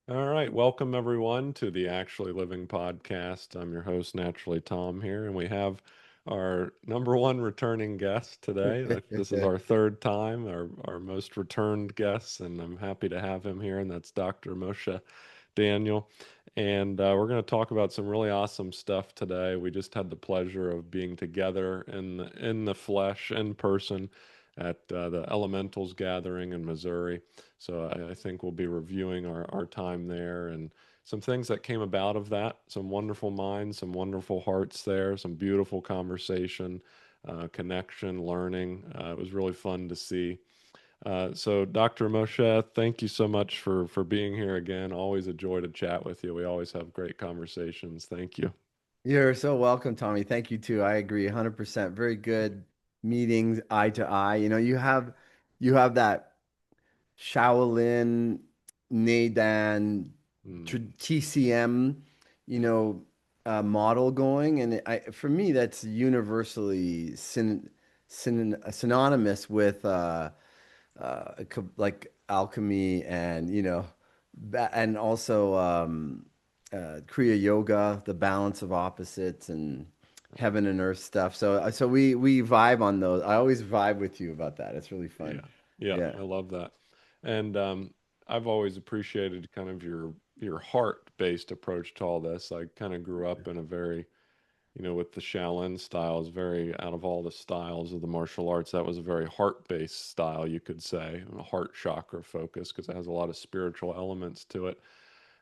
All right, welcome everyone to the Actually Living podcast. I'm your host, Naturally Tom, here, and we have our number one returning guest today. This is our third time, our most returned guest, and I'm happy to have him here, and that's Dr. Moshe Daniel. And we're going to talk about some really awesome stuff today. We just had the pleasure of being together in the flesh, in person, at the Elementals gathering in Missouri. So I think we'll be reviewing our time there and some things that came about of that. Some wonderful minds, some wonderful hearts there, some beautiful conversation, connection, learning. It was really fun to see. So, Dr. Moshe, thank you so much for being here again. Always a joy to chat with you. We always have great conversations. Thank you. You're so welcome, Tommy. Thank you too. I agree 100%. Very good meetings eye to eye. You have that Shaolin, Nadan, Mm, TCM, you know, model going, and for me, that's universally synonymous with like alchemy and and also Kriya Yoga, the balance of opposites and heaven and earth stuff. So we vibe on those. I always vibe with you about that. It's really fun. yeah, yeah, Yeah. I love that. And I've always appreciated kind of your heart-based approach to all this. I kind of grew up in a very with the Shaolin styles, very out of all the styles of the martial arts, that was a very heart-based style, you could say, a heart chakra focus because it has a lot of spiritual elements to it.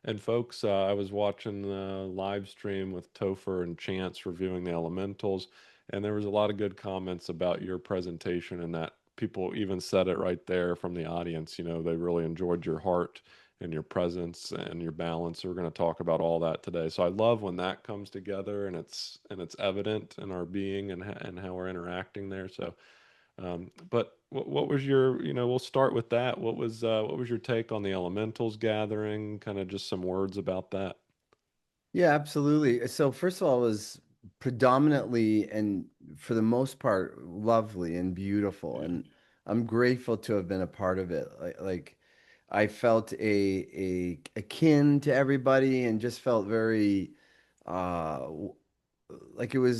And folks, I was watching the live stream with Topher and Chance reviewing the elementals, and there was a lot of good comments about your presentation, and that people even said it right there from the audience. They really enjoyed your heart and your presence and your balance. So we're going to talk about all that today. So I love when that comes together and it's evident in our being and how we're interacting there. So but what was we'll start with that. What was your take on the elementals gathering? Kind of just some words about that. Yeah, absolutely. So first of all, it was predominantly and for the most part lovely and beautiful, Yeah. and I'm grateful to have been a part of it. Like I felt a akin to everybody, and just felt very w- like it was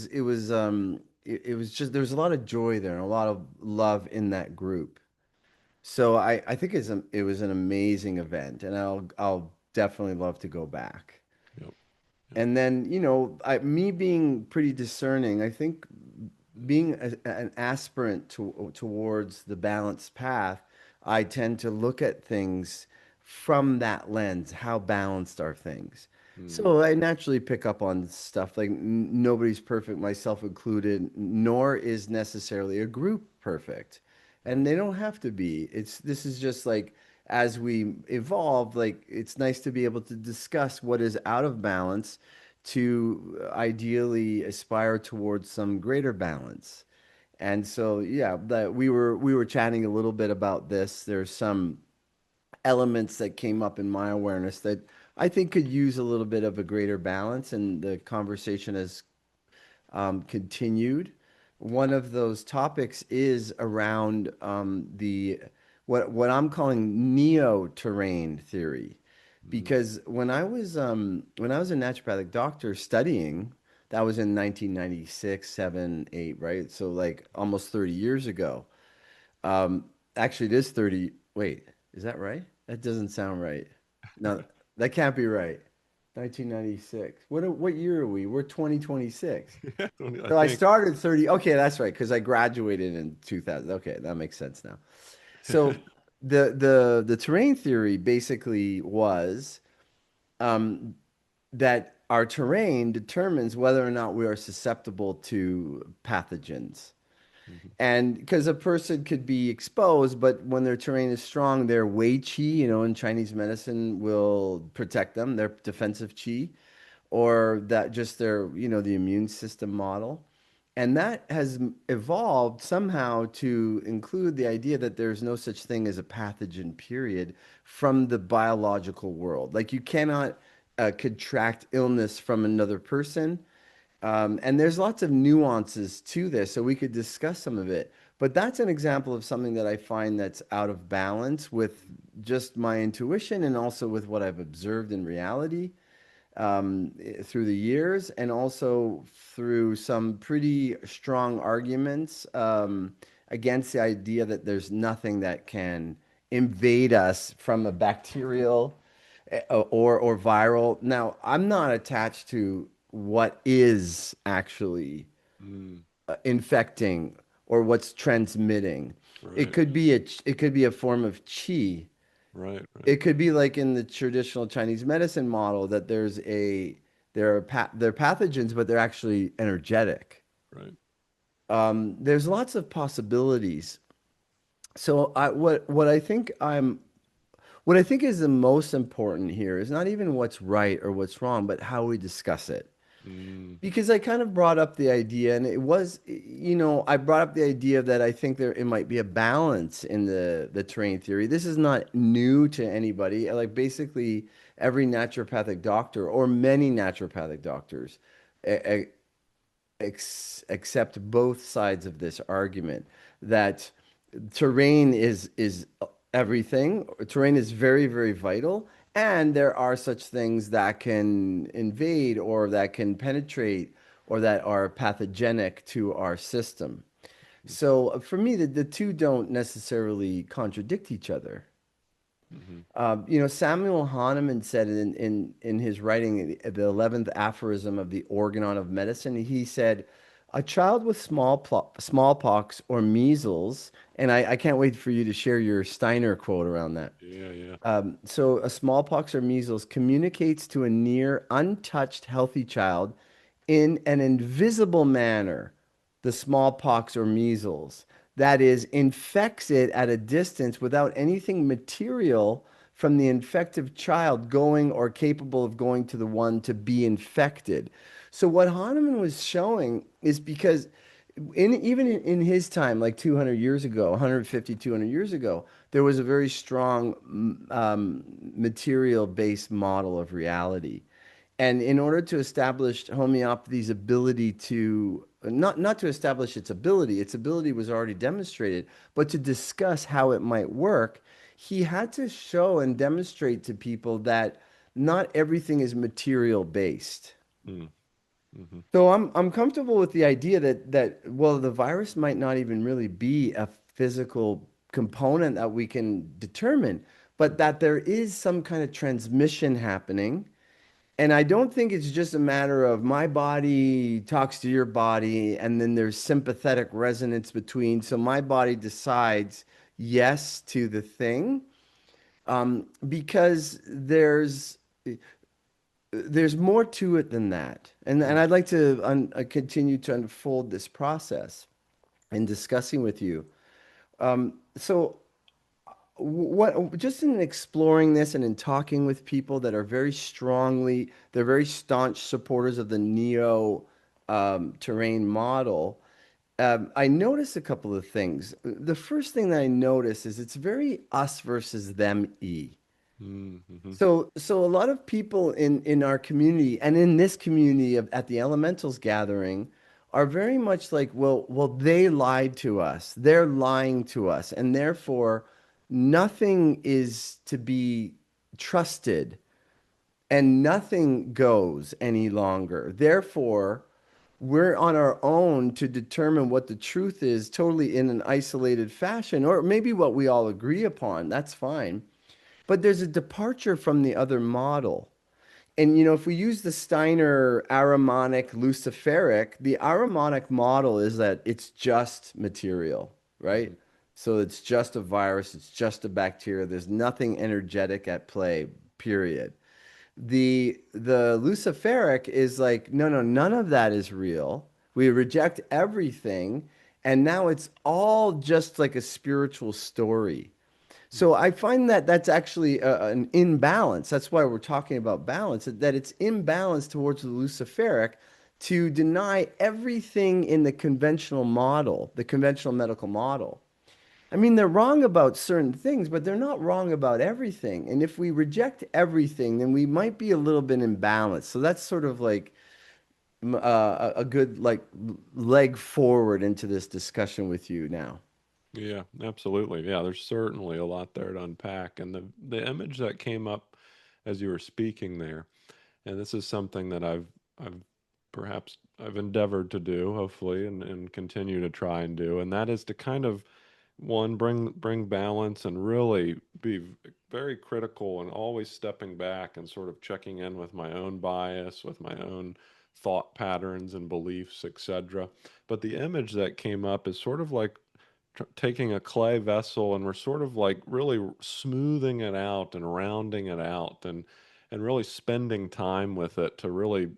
just there was a lot of joy there and a lot of love in that group. So I think it was an amazing event, and I'll definitely love to go back. Yep. Yep. And then, me being pretty discerning, I think being an aspirant towards the balanced path, I tend to look at things from that lens. How balanced are things? Mm, So I naturally pick up on stuff like nobody's perfect, myself included, nor is necessarily a group perfect. And they don't have to be. This is just like as we evolve, like it's nice to be able to discuss what is out of balance to ideally aspire towards some greater balance. And so, yeah, that we were chatting a little bit about this. There's some elements that came up in my awareness that I think could use a little bit of a greater balance, and the conversation has continued. One of those topics is around the what I'm calling neo-terrain theory, mm, because when I was a naturopathic doctor studying, that was in 1996, 7, 8, right? So like almost 30 years ago. Um, Actually, it is 30. Wait, is that right? That doesn't sound right. No, that can't be right. 1996. What year are we? We're 2026. I So I think. started 30. Okay, that's right, because I graduated in 2000. Okay, that makes sense now. So the terrain theory basically was um, that our terrain determines whether or not we are susceptible to pathogens. Mhm. And because a person could be exposed, but when their terrain is strong, their Wei Qi, in Chinese medicine, will protect them, their defensive Qi, or that just the immune system model. And that has evolved somehow to include the idea that there's no such thing as a pathogen, period, from the biological world. Like you cannot contract illness from another person, and there's lots of nuances to this, so we could discuss some of it. But that's an example of something that I find that's out of balance with just my intuition and also with what I've observed in reality through the years, and also through some pretty strong arguments against the idea that there's nothing that can invade us from a bacterial or viral. Now, I'm not attached to what is actually Mm, infecting or what's transmitting. right, It could be a form of chi. right, right, It could be like in the traditional Chinese medicine model that they're pathogens, but they're actually energetic. right. There's lots of possibilities. So what I think is the most important here is not even what's right or what's wrong, but how we discuss it. Mm, Because I kind of brought up the idea, and it was, I brought up the idea that I think there it might be a balance in the terrain theory. This is not new to anybody. Like basically every naturopathic doctor or many naturopathic doctors e- accept both sides of this argument that terrain is everything. Terrain is very, very vital, and there are such things that can invade or that can penetrate or that are pathogenic to our system. So for me, the two don't necessarily contradict each other. mm-hmm, Samuel Hahnemann said in his writing, the 11th aphorism of the Organon of Medicine, he said, a child with smallpox or measles, and I can't wait for you to share your Steiner quote around that. yeah, yeah. So a smallpox or measles communicates to a near untouched healthy child in an invisible manner, the smallpox or measles. That is, infects it at a distance without anything material from the infective child going or capable of going to the one to be infected. So what Hahnemann was showing is because even in his time, like 200 years ago, 150, 200 years ago, there was a very strong material-based model of reality. And in order to establish homeopathy's ability to not to establish its ability was already demonstrated, but to discuss how it might work, he had to show and demonstrate to people that not everything is material based. Mm, mm-hmm, So I'm comfortable with the idea that well, the virus might not even really be a physical component that we can determine, but mm-hmm, that there is some kind of transmission happening. And I don't think it's just a matter of my body talks to your body and then there's sympathetic resonance between. So my body decides yes to the thing, because there's more to it than that. And mm, I'd like to continue to unfold this process in discussing with you. So what just in exploring this and in talking with people that are they're very staunch supporters of the neo terrain model. I noticed a couple of things. The first thing that I notice is it's very us versus them e. mm-hmm, So a lot of people in our community and in this community at the Elementals gathering are very much like, well, they lied to us. They're lying to us, and therefore nothing is to be trusted and nothing goes any longer. Therefore, we're on our own to determine what the truth is totally in an isolated fashion, or maybe what we all agree upon. That's fine. But there's a departure from the other model. And if we use the Steiner Ahrimanic Luciferic, the Ahrimanic model is that it's just material, mm-hmm, right? So it's just a virus, it's just a bacteria. There's nothing energetic at play, period. The Luciferic is like, no, no, none of that is real. We reject everything, and now it's all just like a spiritual story. So I find that that's actually an imbalance. That's why we're talking about balance, that it's imbalance towards the Luciferic to deny everything in the conventional model, the conventional medical model. I mean, they're wrong about certain things, but they're not wrong about everything. And if we reject everything, then we might be a little bit imbalanced. So that's sort of like a good like leg forward into this discussion with you now. Yeah, absolutely. Yeah, there's certainly a lot there to unpack. And the image that came up as you were speaking there, and this is something that I've perhaps I've endeavored to do, hopefully, and continue to try and do, and that is to kind of one bring balance and really be very critical and always stepping back and sort of checking in with my own bias, with my own thought patterns and beliefs, etc. But the image that came up is sort of like taking a clay vessel and we're sort of like really smoothing it out and rounding it out and really spending time with it to really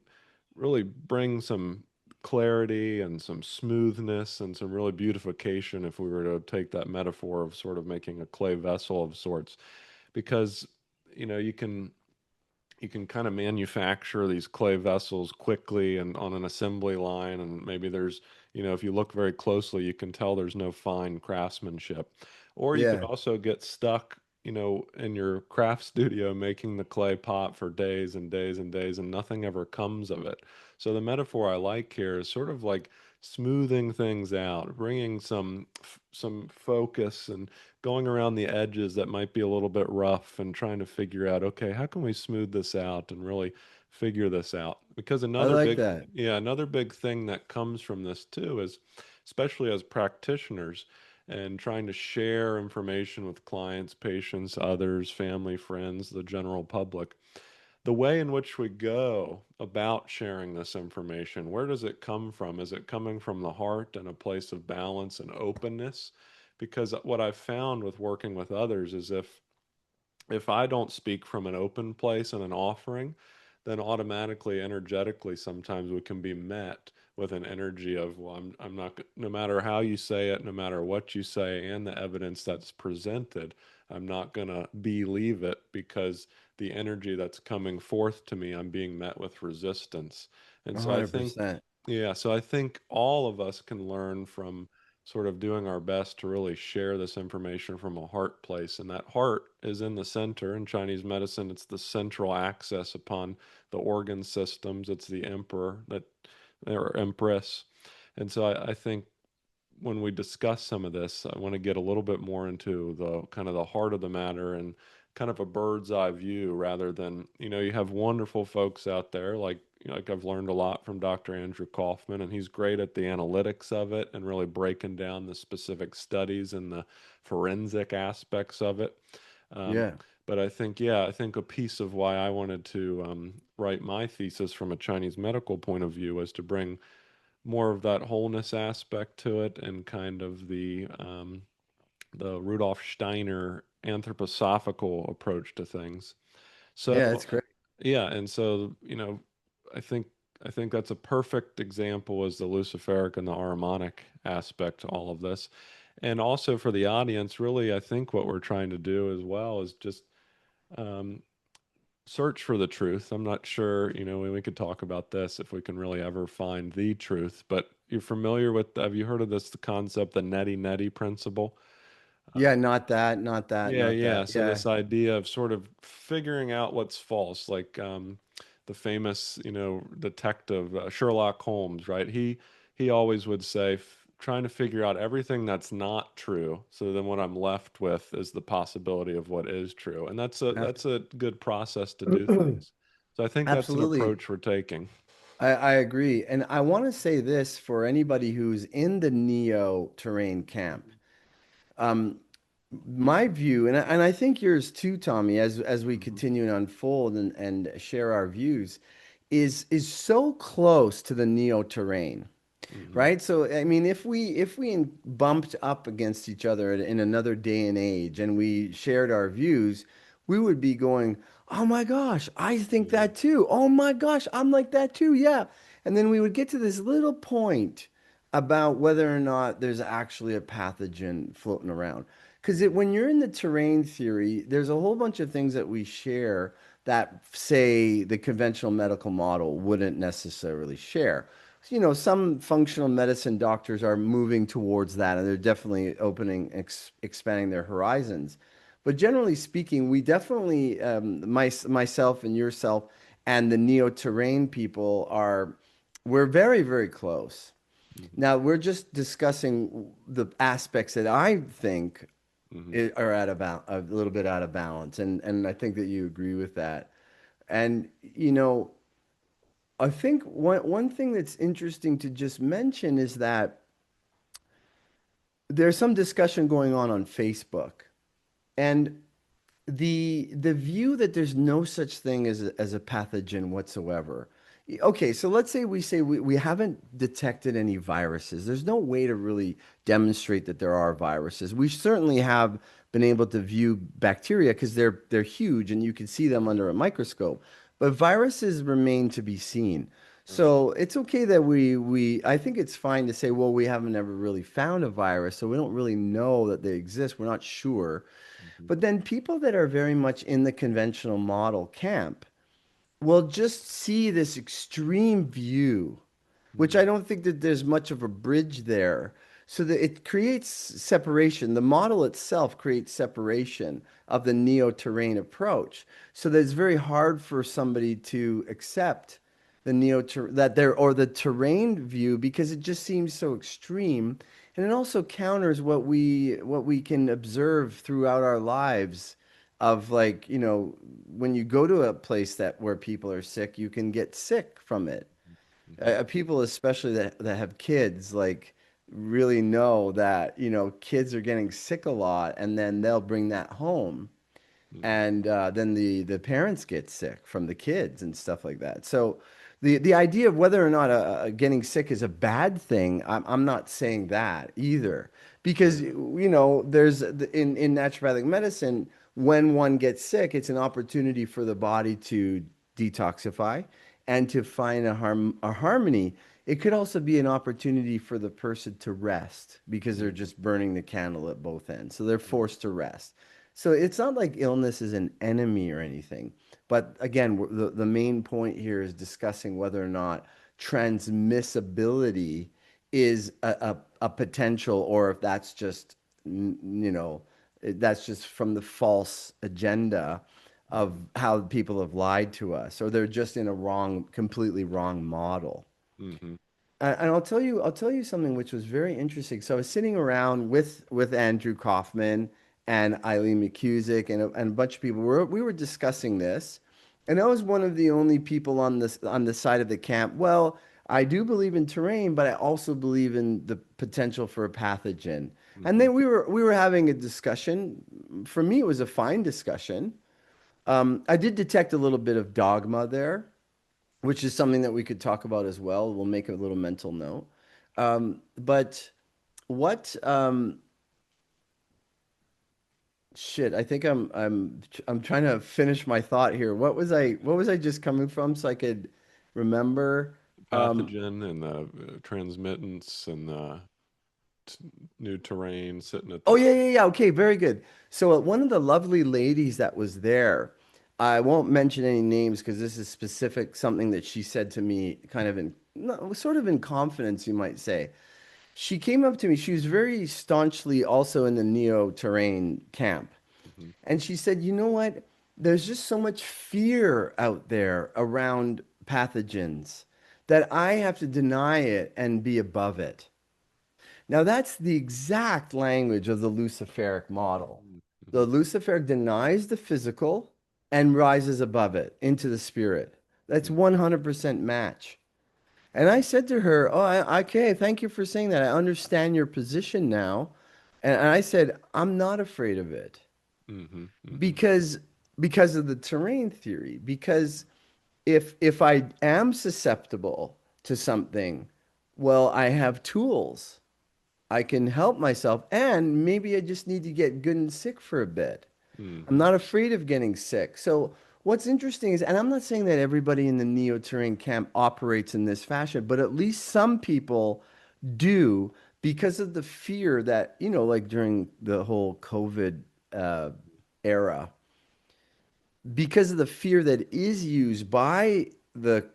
bring some clarity and some smoothness and some really beautification if we were to take that metaphor of sort of making a clay vessel of sorts because you can kind of manufacture these clay vessels quickly and on an assembly line and maybe there's if you look very closely you can tell there's no fine craftsmanship or you could Yeah, also get stuck in your craft studio making the clay pot for days and days and days and nothing ever comes of it. So the metaphor I like here is sort of like smoothing things out, bringing some focus and going around the edges that might be a little bit rough and trying to figure out, okay, how can we smooth this out and really figure this out? Because I like that. another big thing that comes from this too is, especially as practitioners and trying to share information with clients, patients, others, family, friends, the general public, the way in which we go about sharing this information, where does it come from? Is it coming from the heart and a place of balance and openness? Because what I've found with working with others is if I don't speak from an open place and an offering, then automatically, energetically, sometimes we can be met with an energy of, well, I'm not, no matter how you say it, no matter what you say, and the evidence that's presented, I'm not going to believe it because the energy that's coming forth to me, I'm being met with resistance. And so I think, 100%. yeah, so I think all of us can learn from sort of doing our best to really share this information from a heart place. And that heart is in the center. In Chinese medicine, it's the central axis upon the organ systems. It's the emperor that or empress. And so I think when we discuss some of this, I want to get a little bit more into the kind of the heart of the matter and kind of a bird's eye view rather than, you have wonderful folks out there like I've learned a lot from Dr. Andrew Kaufman, and he's great at the analytics of it and really breaking down the specific studies and the forensic aspects of it. Um, Yeah. but I think, yeah, I think a piece of why I wanted to write my thesis from a Chinese medical point of view was to bring more of that wholeness aspect to it and kind of the Rudolf Steiner anthroposophical approach to things. Yeah, So that's great. yeah, and so I think I think that's a perfect example is the Luciferic and the Ahrimanic aspect to all of this. And also for the audience, really, I think what we're trying to do as well is just um, search for the truth. I'm not sure, we could talk about this if we can really ever find the truth, but you're familiar with, have you heard of this, the concept, the neti neti principle? Yeah, not that, not that, Yeah, not yeah. that. So Yeah. this idea of sort of figuring out what's false, like the famous, detective Sherlock Holmes, right? He always would say, trying to figure out everything that's not true. So then what I'm left with is the possibility of what is true, and Ab- that's a good process to do things. So I think that's an Absolutely. approach we're taking. I agree. And I want to say this for anybody who's in the neo terrain camp. Um, my view, and I think yours too, Tommy, as we Hmm. continue to unfold and share our views, is so close to the neo terrain. Hmm. Right? So I mean, if we bumped up against each other in another day and age and we shared our views, we would be going, "Oh my gosh, I think Yeah. that too. Oh my gosh, I'm like that too." Yeah. And then we would get to this little point about whether or not there's actually a pathogen floating around. Because when you're in the terrain theory, there's a whole bunch of things that we share that, say, the conventional medical model wouldn't necessarily share. Some functional medicine doctors are moving towards that, and they're definitely expanding their horizons. But generally speaking, we definitely, myself and yourself and the neo-terrain people we're very, very close. Hmm. Now, we're just discussing the aspects that I think Hmm. are a little bit out of balance, and I think that you agree with that. And I think one thing that's interesting to just mention is that there's some discussion going on Facebook, and the view that there's no such thing as a pathogen whatsoever. Okay, so let's say we haven't detected any viruses. There's no way to really demonstrate that there are viruses. We certainly have been able to view bacteria because they're huge and you can see them under a microscope. But viruses remain to be seen. Right. So it's okay that we I think it's fine to say, well, we haven't ever really found a virus, so we don't really know that they exist. We're not sure. Hmm. But then people that are very much in the conventional model camp will just see this extreme view, which I Hmm. don't think that there's much of a bridge there. So that it creates separation. The model itself creates separation of the neo-terrain approach. So that it's very hard for somebody to accept the neo that there or the terrain view because it just seems so extreme. And it also counters what we can observe throughout our lives of like, when you go to a place that where people are sick, you can get sick from it. Hmm. People, especially that have kids, like really know that, kids are getting sick a lot and then they'll bring that home Hmm. and then the parents get sick from the kids and stuff like that. So the idea of whether or not getting sick is a bad thing, I'm not saying that either, because Right. there's in naturopathic medicine, when one gets sick, it's an opportunity for the body to detoxify and to find a harmony. It could also be an opportunity for the person to rest because they're Hmm. just burning the candle at both ends. So they're Right. forced to rest. So it's not like illness is an enemy or anything. But again, the main point here is discussing whether or not transmissibility is a potential or if that's just, that's just from the false agenda of Hmm. how people have lied to us, or they're just in a completely wrong model. Hmm. And I'll tell you something which was very interesting. So I was sitting around with Andrew Kaufman and Eileen McCusick and a bunch of people. We were discussing this, and I was one of the only people on the side of the camp. Well, I do believe in terrain, but I also believe in the potential for a pathogen. And Hmm. then we were having a discussion. For me, it was a fine discussion. I did detect a little bit of dogma there, which is something that we could talk about as well. We'll make a little mental note. But what shit, I think I'm trying to finish my thought here. What was I just coming from so I could remember? Um, Pathogen and the transmittance and the t new terrain sitting at oh the. yeah, yeah, yeah. Okay, very good. So one of the lovely ladies that was there, I won't mention any names because this is specific something that she said to me kind of in no, sort of in confidence, you might say. She came up to me. She was very staunchly also in the neo terrain camp. Hmm. And she said, you know what? There's just so much fear out there around pathogens that I have to deny it and be above it. Now, that's the exact language of the Luciferic model. The Hmm. Luciferic denies the physical and rises above it into the spirit. That's Hmm. 100% match. And I said to her, "Oh, okay, thank you for saying that. I understand your position now." And I said, "I'm not afraid of it Hmm. Hmm. because because of the terrain theory. Because if I am susceptible to something, well, I have tools. I can help myself, and maybe I just need to get good and sick for a bit. I'm Hmm. not afraid of getting sick." So what's interesting is, and I'm not saying that everybody in the neo-terrain camp operates in this fashion, but at least some people do because of the fear that, like during the whole COVID uh, era, because of the fear that is used by the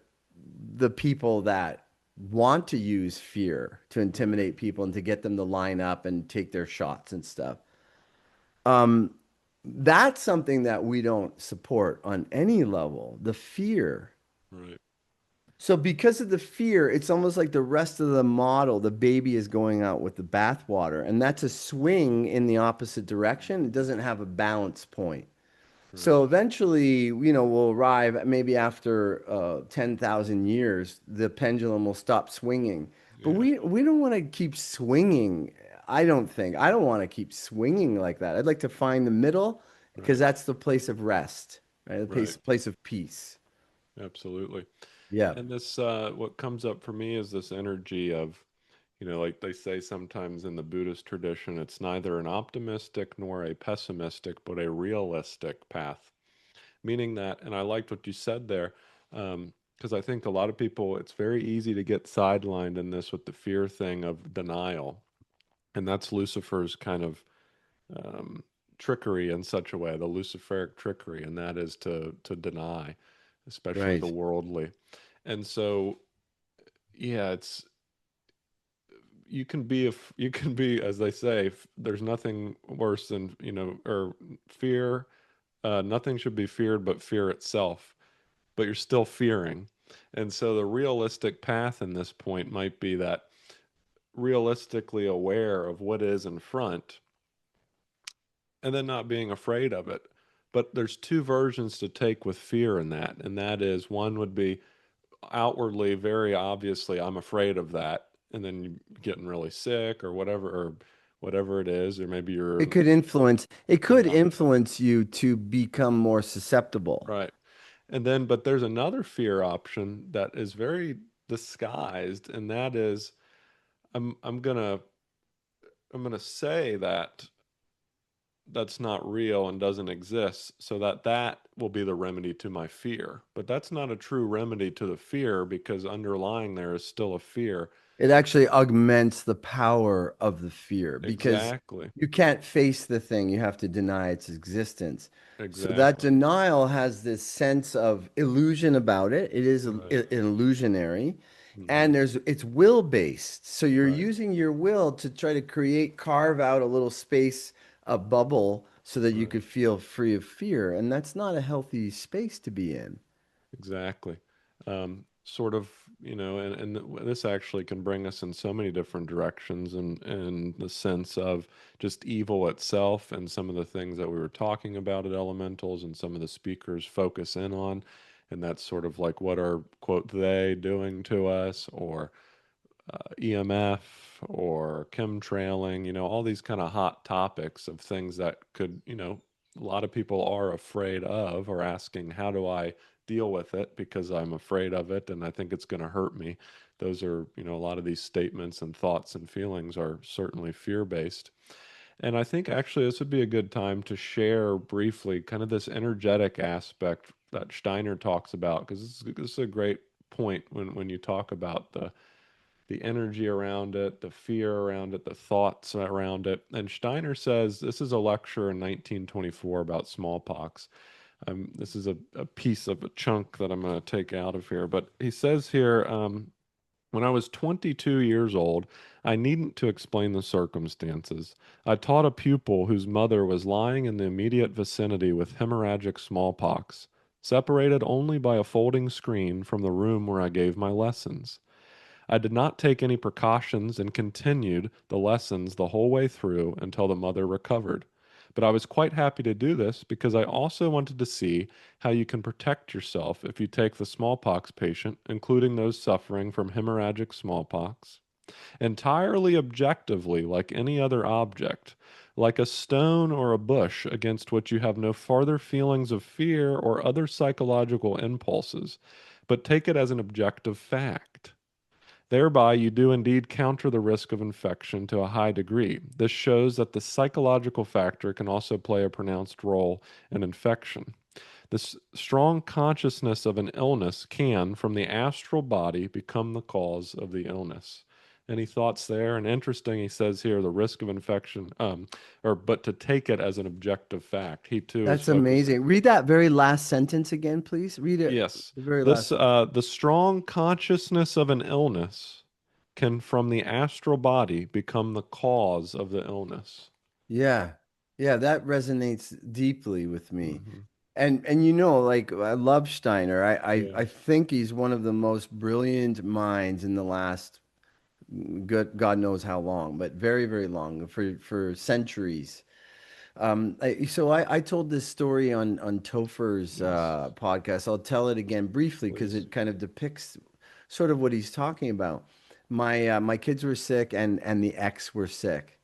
people that want to use fear to intimidate people and to get them to line up and take their shots and stuff. Um, that's something that we don't support on any level. The fear. Right. So because of the fear, it's almost like the rest of the model, the baby is going out with the bathwater, and that's a swing in the opposite direction. It doesn't have a balance point. Right. So eventually, we'll arrive maybe after 10,000 years, the pendulum will stop swinging. But Yeah. we don't want to keep swinging. I don't think. I don't want to keep swinging like that. I'd like to find the middle because Right. that's the place of rest, right? The Right. place of peace. Absolutely. Yeah, And this, what comes up for me is this energy of, like they say sometimes in the Buddhist tradition, it's neither an optimistic nor a pessimistic, but a realistic path. Meaning that, and I liked what you said there, because I think a lot of people, it's very easy to get sidelined in this with the fear thing of denial. And that's Lucifer's kind of um, trickery in such a way, the Luciferic trickery, and that is to deny, especially the right. worldly. And so, yeah, it's you can be if you can be, as they say, there's nothing worse than or fear. Nothing should be feared but fear itself. But you're still fearing, and so the realistic path in this point might be that realistically aware of what is in front and then not being afraid of it. But there's two versions to take with fear in that, and that is one would be outwardly, very obviously, I'm afraid of that, and then you getting really sick or whatever it is, or maybe you're It could yeah, influence you to become more susceptible. right. And then, but there's another fear option that is very disguised, and that is I'm gonna say that that's not real and doesn't exist so that that will be the remedy to my fear, but that's not a true remedy to the fear because underlying there is still a fear. It actually augments the power of the fear because Exactly. you can't face the thing, you have to deny its existence. So that Exactly. denial has this sense of illusion about it. It is Right. illusionary, Hmm. and it's will based. So you're Right. using your will to try to carve out a little space, a bubble, so that you Right. could feel free of fear, and that's not a healthy space to be in. Exactly. Sort of, this actually can bring us in so many different directions, and in the sense of just evil itself, and some of the things that we were talking about at Elementals, and some of the speakers focus in on, and that's sort of like what are quote they doing to us, or EMF or chemtrailing, all these kind of hot topics of things that could, a lot of people are afraid of or asking, how do I deal with it because I'm afraid of it and I think it's going to hurt me. Those are, a lot of these statements and thoughts and feelings are certainly fear based. And I think actually this would be a good time to share briefly kind of this energetic aspect that Steiner talks about, because this is a great point when you talk about the energy around it, the fear around it, the thoughts around it. And Steiner says this is a lecture in 1924 about smallpox. This is a piece of a chunk that I'm going to take out of here. But he says here, when I was 22 years old, I needn't to explain the circumstances. I taught a pupil whose mother was lying in the immediate vicinity with hemorrhagic smallpox, separated only by a folding screen from the room where I gave my lessons. I did not take any precautions and continued the lessons the whole way through until the mother recovered. But I was quite happy to do this because I also wanted to see how you can protect yourself if you take the smallpox patient, including those suffering from hemorrhagic smallpox, entirely objectively like any other object, like a stone or a bush against which you have no farther feelings of fear or other psychological impulses, but take it as an objective fact. Thereby, you do indeed counter the risk of infection to a high degree. This shows that the psychological factor can also play a pronounced role in infection. This strong consciousness of an illness can, from the astral body, become the cause of the illness. Any thoughts there? And interesting, he says here the risk of infection, or but to take it as an objective fact. He too is That's focusing. amazing. Read that very last sentence again, please. Read it, Yes, the very this last. the strong consciousness of an illness can, from the astral body, become the cause of the illness. Yeah. Yeah, that resonates deeply with me. Hmm. And you know, like I love Steiner. I Yeah. think he's one of the most brilliant minds in the last good God knows how long, but very, very long for centuries. So I told this story on Topher's Yes. podcast. I'll tell it again briefly because Please. it kind of depicts sort of what he's talking about. My kids were sick and the ex were sick,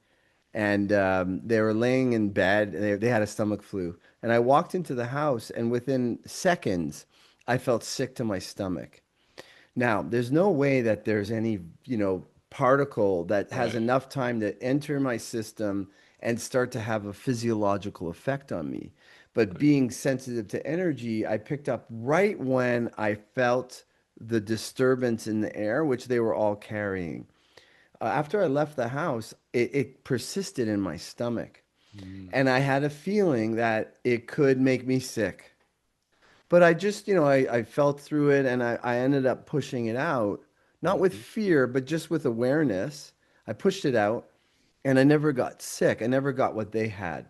and they were laying in bed. They had a stomach flu, and I walked into the house, and within seconds, I felt sick to my stomach. Now, there's no way that there's any, particle that has Right. enough time to enter my system and start to have a physiological effect on me. But Right. being sensitive to energy, I picked up right when I felt the disturbance in the air, which they were all carrying. After I left the house, it persisted in my stomach. Mm. And I had a feeling that it could make me sick. But I just, I felt through it and I ended up pushing it out, not with Mm-hmm. fear, but just with awareness. I pushed it out and I never got sick. I never got what they had.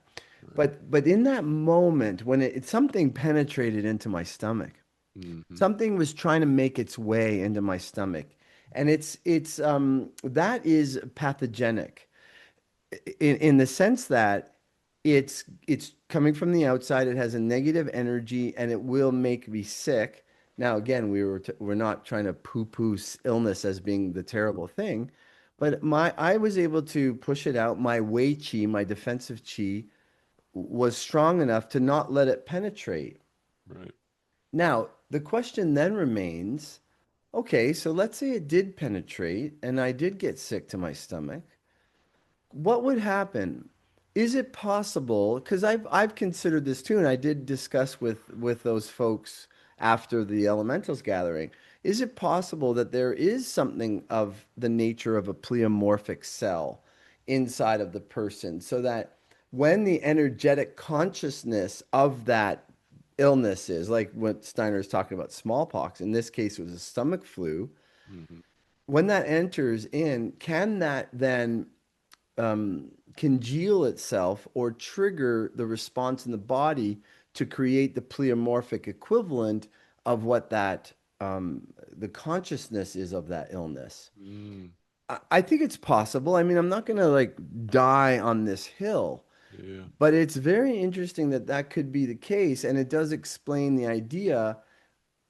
Right. But in that moment when something penetrated into my stomach, Mm-hmm. something was trying to make its way into my stomach. And it's that is pathogenic in the sense that it's coming from the outside. It has a negative energy and it will make me sick. Now, again, we're not trying to poo-poo illness as being the terrible thing, but my I was able to push it out. My Wei Qi, my defensive Qi, was strong enough to not let it penetrate. Right. Now, the question then remains, okay, so let's say it did penetrate and I did get sick to my stomach. What would happen? Is it possible? Because I've considered this too, and I did discuss with those folks after the elementals gathering. Is it possible that there is something of the nature of a pleomorphic cell inside of the person, so that when the energetic consciousness of that illness is like what Steiner is talking about, smallpox, in this case it was a stomach flu, Mm-hmm. when that enters in, can that then congeal itself or trigger the response in the body to create the pleomorphic equivalent of what that the consciousness is of that illness. Mm. I think it's possible. I mean, I'm not going to like die on this hill, Yeah. but it's very interesting that that could be the case, and it does explain the idea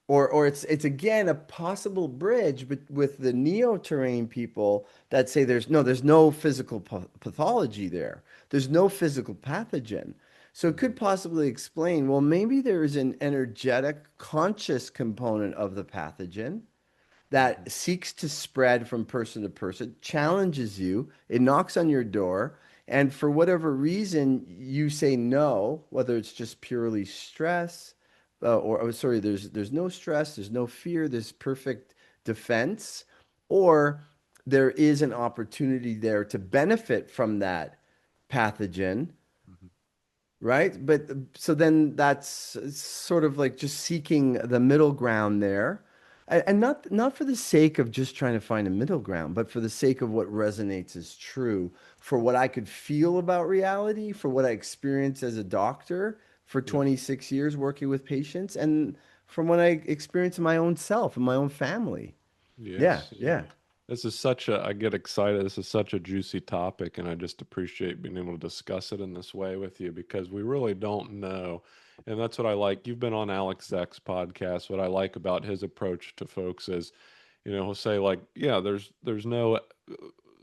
or it's again a possible bridge but with the neo-terrain people that say there's no physical pathology there. There's no physical pathogen. So it Mm-hmm. could possibly explain, well, maybe there is an energetic conscious component of the pathogen Mm-hmm. that seeks to spread from person to person, challenges you, it knocks on your door, and for whatever reason you say no, whether it's just purely stress, sorry, there's no stress, there's no fear, there's perfect defense, or there is an opportunity there to benefit from that pathogen, Mm-hmm. right? But so then that's sort of like just seeking the middle ground there. And not for the sake of just trying to find a middle ground, but for the sake of what resonates as true, for what I could feel about reality, for what I experienced as a doctor for Yeah. 26 years working with patients, and from what I experienced in my own self and my own family. Yeah, Yes. Yeah. yeah. This is such a, I get excited. This is such a juicy topic, and I just appreciate being able to discuss it in this way with you because we really don't know. And that's what I like. You've been on Alex Zech's podcast. What I like about his approach to folks is, he'll say like, yeah, there's no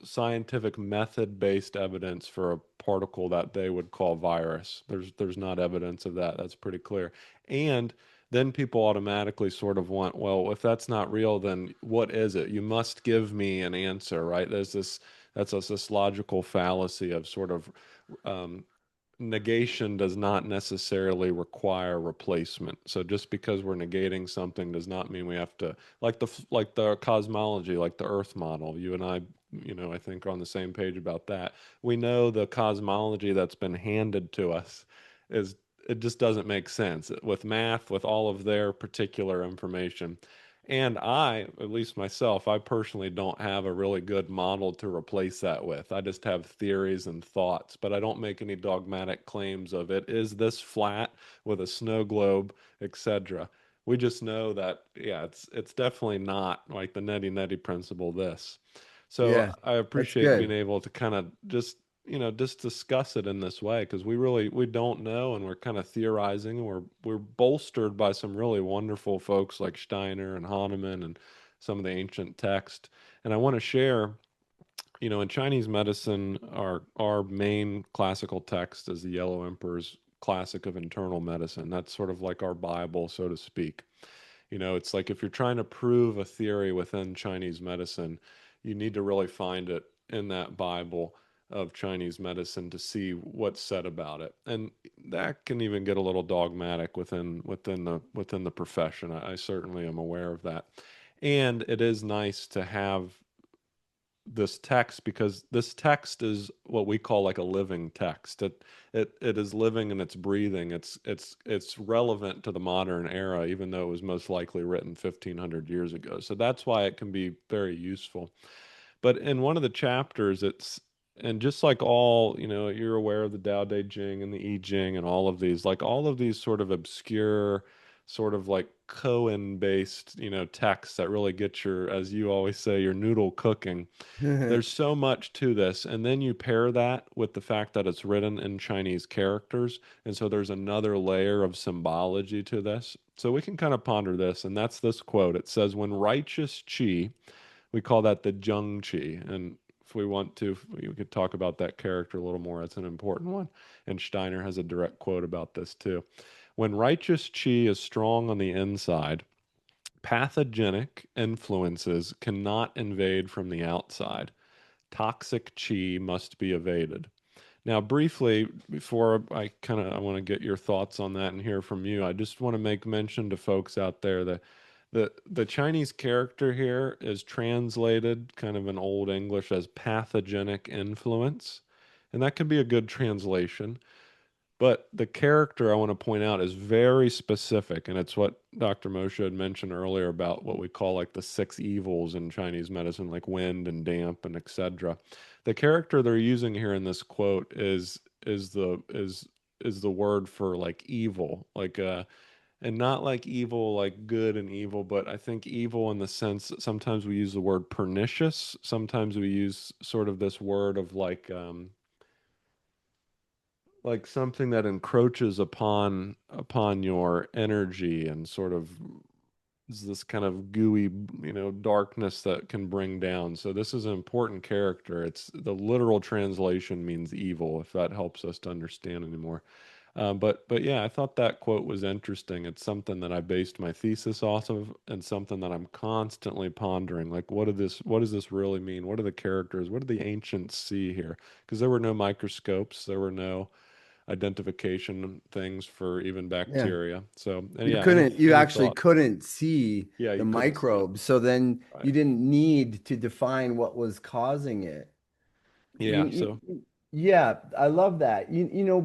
scientific method based evidence for a particle that they would call virus. There's not evidence of that. That's pretty clear. And then people automatically sort of want, well, if that's not real, then what is it? You must give me an answer, right? That's this logical fallacy of sort of um, negation does not necessarily require replacement. So just because we're negating something does not mean we have to like the cosmology, like the Earth model. You and I, I think are on the same page about that. We know the cosmology that's been handed to us is it just doesn't make sense with math, with all of their particular information. And I, at least myself, I personally don't have a really good model to replace that with. I just have theories and thoughts, but I don't make any dogmatic claims of it. Is this flat with a snow globe, etc. We just know that, yeah, it's definitely not like the neti neti principle this. So Yeah, I that's appreciate being good. able to kind of just, just discuss it in this way because we don't know and we're kind of theorizing and we're bolstered by some really wonderful folks like Steiner and Hahnemann and some of the ancient text. And I want to share, in Chinese medicine, our main classical text is the Yellow Emperor's Classic of Internal Medicine. That's sort of like our Bible, so to speak. It's like if you're trying to prove a theory within Chinese medicine, you need to really find it in that Bible of Chinese medicine to see what's said about it. And that can even get a little dogmatic within the profession. I certainly am aware of that. And it is nice to have this text because this text is what we call like a living text. It is living and it's breathing. It's relevant to the modern era, even though it was most likely written 1500 years ago. So that's why it can be very useful. But in one of the chapters, and just like all, you're aware of the Tao Te Ching and the I Ching and all of these, like all of these sort of obscure, sort of like koan based, texts that really get your, as you always say, your noodle cooking. There's so much to this. And then you pair that with the fact that it's written in Chinese characters. And so there's another layer of symbology to this. So we can kind of ponder this. And that's this quote. It says, when righteous chi, we call that the Zheng Qi. And if we want to, we could talk about that character a little more. It's an important one. And Steiner has a direct quote about this too. When righteous chi is strong on the inside, pathogenic influences cannot invade from the outside. Toxic chi must be evaded. Now, briefly, before I want to get your thoughts on that and hear from you, I just want to make mention to folks out there that the Chinese character here is translated kind of in Old English as pathogenic influence, and that could be a good translation. But the character I want to point out is very specific, and it's what Dr. Moshe had mentioned earlier about what we call like the six evils in Chinese medicine, like wind and damp and etc. The character they're using here in this quote is the word for like evil, like and not like evil like good and evil, but I think evil in the sense that sometimes we use the word pernicious, sometimes we use sort of this word of like something that encroaches upon your energy and sort of is this kind of gooey, darkness that can bring down. So this is an important character. It's the literal translation means evil, if that helps us to understand anymore. But yeah, I thought that quote was interesting. It's something that I based my thesis off of, and something that I'm constantly pondering. Like, what does this really mean? What are the characters? What did the ancients see here? Because there were no microscopes, there were no identification things for even Yeah. bacteria. So, and You yeah, couldn't, you any actually thought? couldn't see Yeah, the you couldn't see it. microbes. So then Right. you didn't need to define what was causing it. Yeah. So, Yeah, I love that.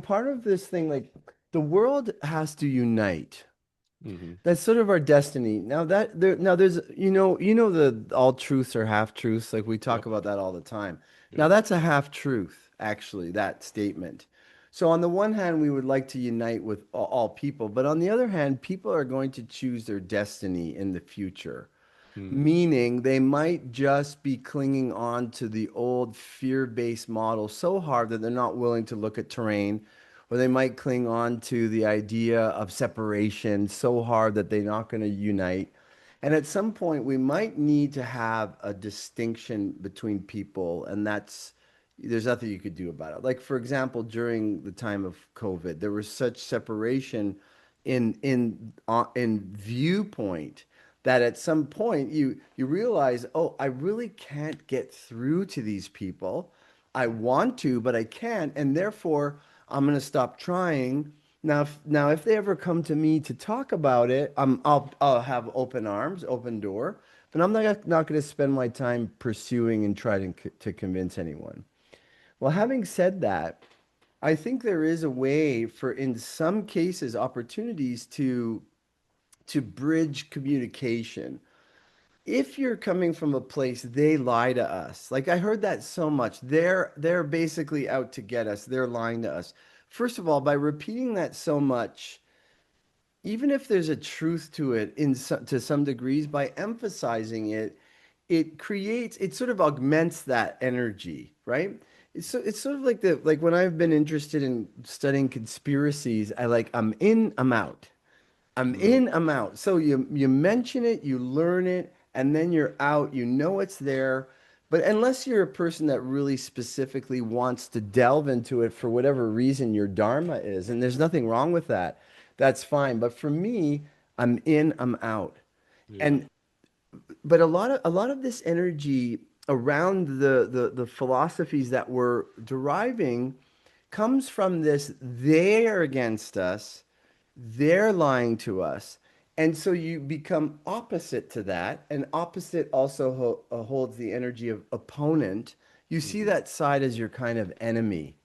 Part of this thing, like the world has to unite. hmm That's sort of our destiny. Now there's the all truths are half truths. Like we talk yep, about that all the time. Now yep. that's a half truth, actually, that statement. So on the one hand, we would like to unite with all people, but on the other hand, people are going to choose their destiny in the future. hmm Meaning they might just be clinging on to the old fear-based model so hard that they're not willing to look at terrain, or they might cling on to the idea of separation so hard that they're not going to unite. And at some point, we might need to have a distinction between people, and there's nothing you could do about it. Like, for example, during the time of COVID, there was such separation in viewpoint that at some point you realize, oh, I really can't get through to these people. I want to, but I can't, and therefore I'm going to stop trying. Now, if they ever come to me to talk about it, I'll have open arms, open door, but I'm not going to spend my time pursuing and trying to convince anyone. Well, having said that, I think there is a way for, in some cases, opportunities to bridge communication. if you're coming from a place they lie to us. Like I heard that so much. They're basically out to get us. They're lying to us. First of all, by repeating that so much, even if there's a truth to it to some degrees, by emphasizing it, it sort of augments that energy, right? It's sort of like the like when I've been interested in studying conspiracies, I'm in, I'm out. I'm Mm, in, I'm out. So you mention it, you learn it, and then you're out. You know it's there. But unless you're a person that really specifically wants to delve into it for whatever reason your dharma is, and there's nothing wrong with that, that's fine. But for me, I'm in, I'm out. yeah. And but a lot of this energy around the philosophies that we're deriving comes from this they're against us, they're lying to us, and so you become opposite to that, and opposite also holds the energy of opponent. You see Hmm. that side as your kind of enemy.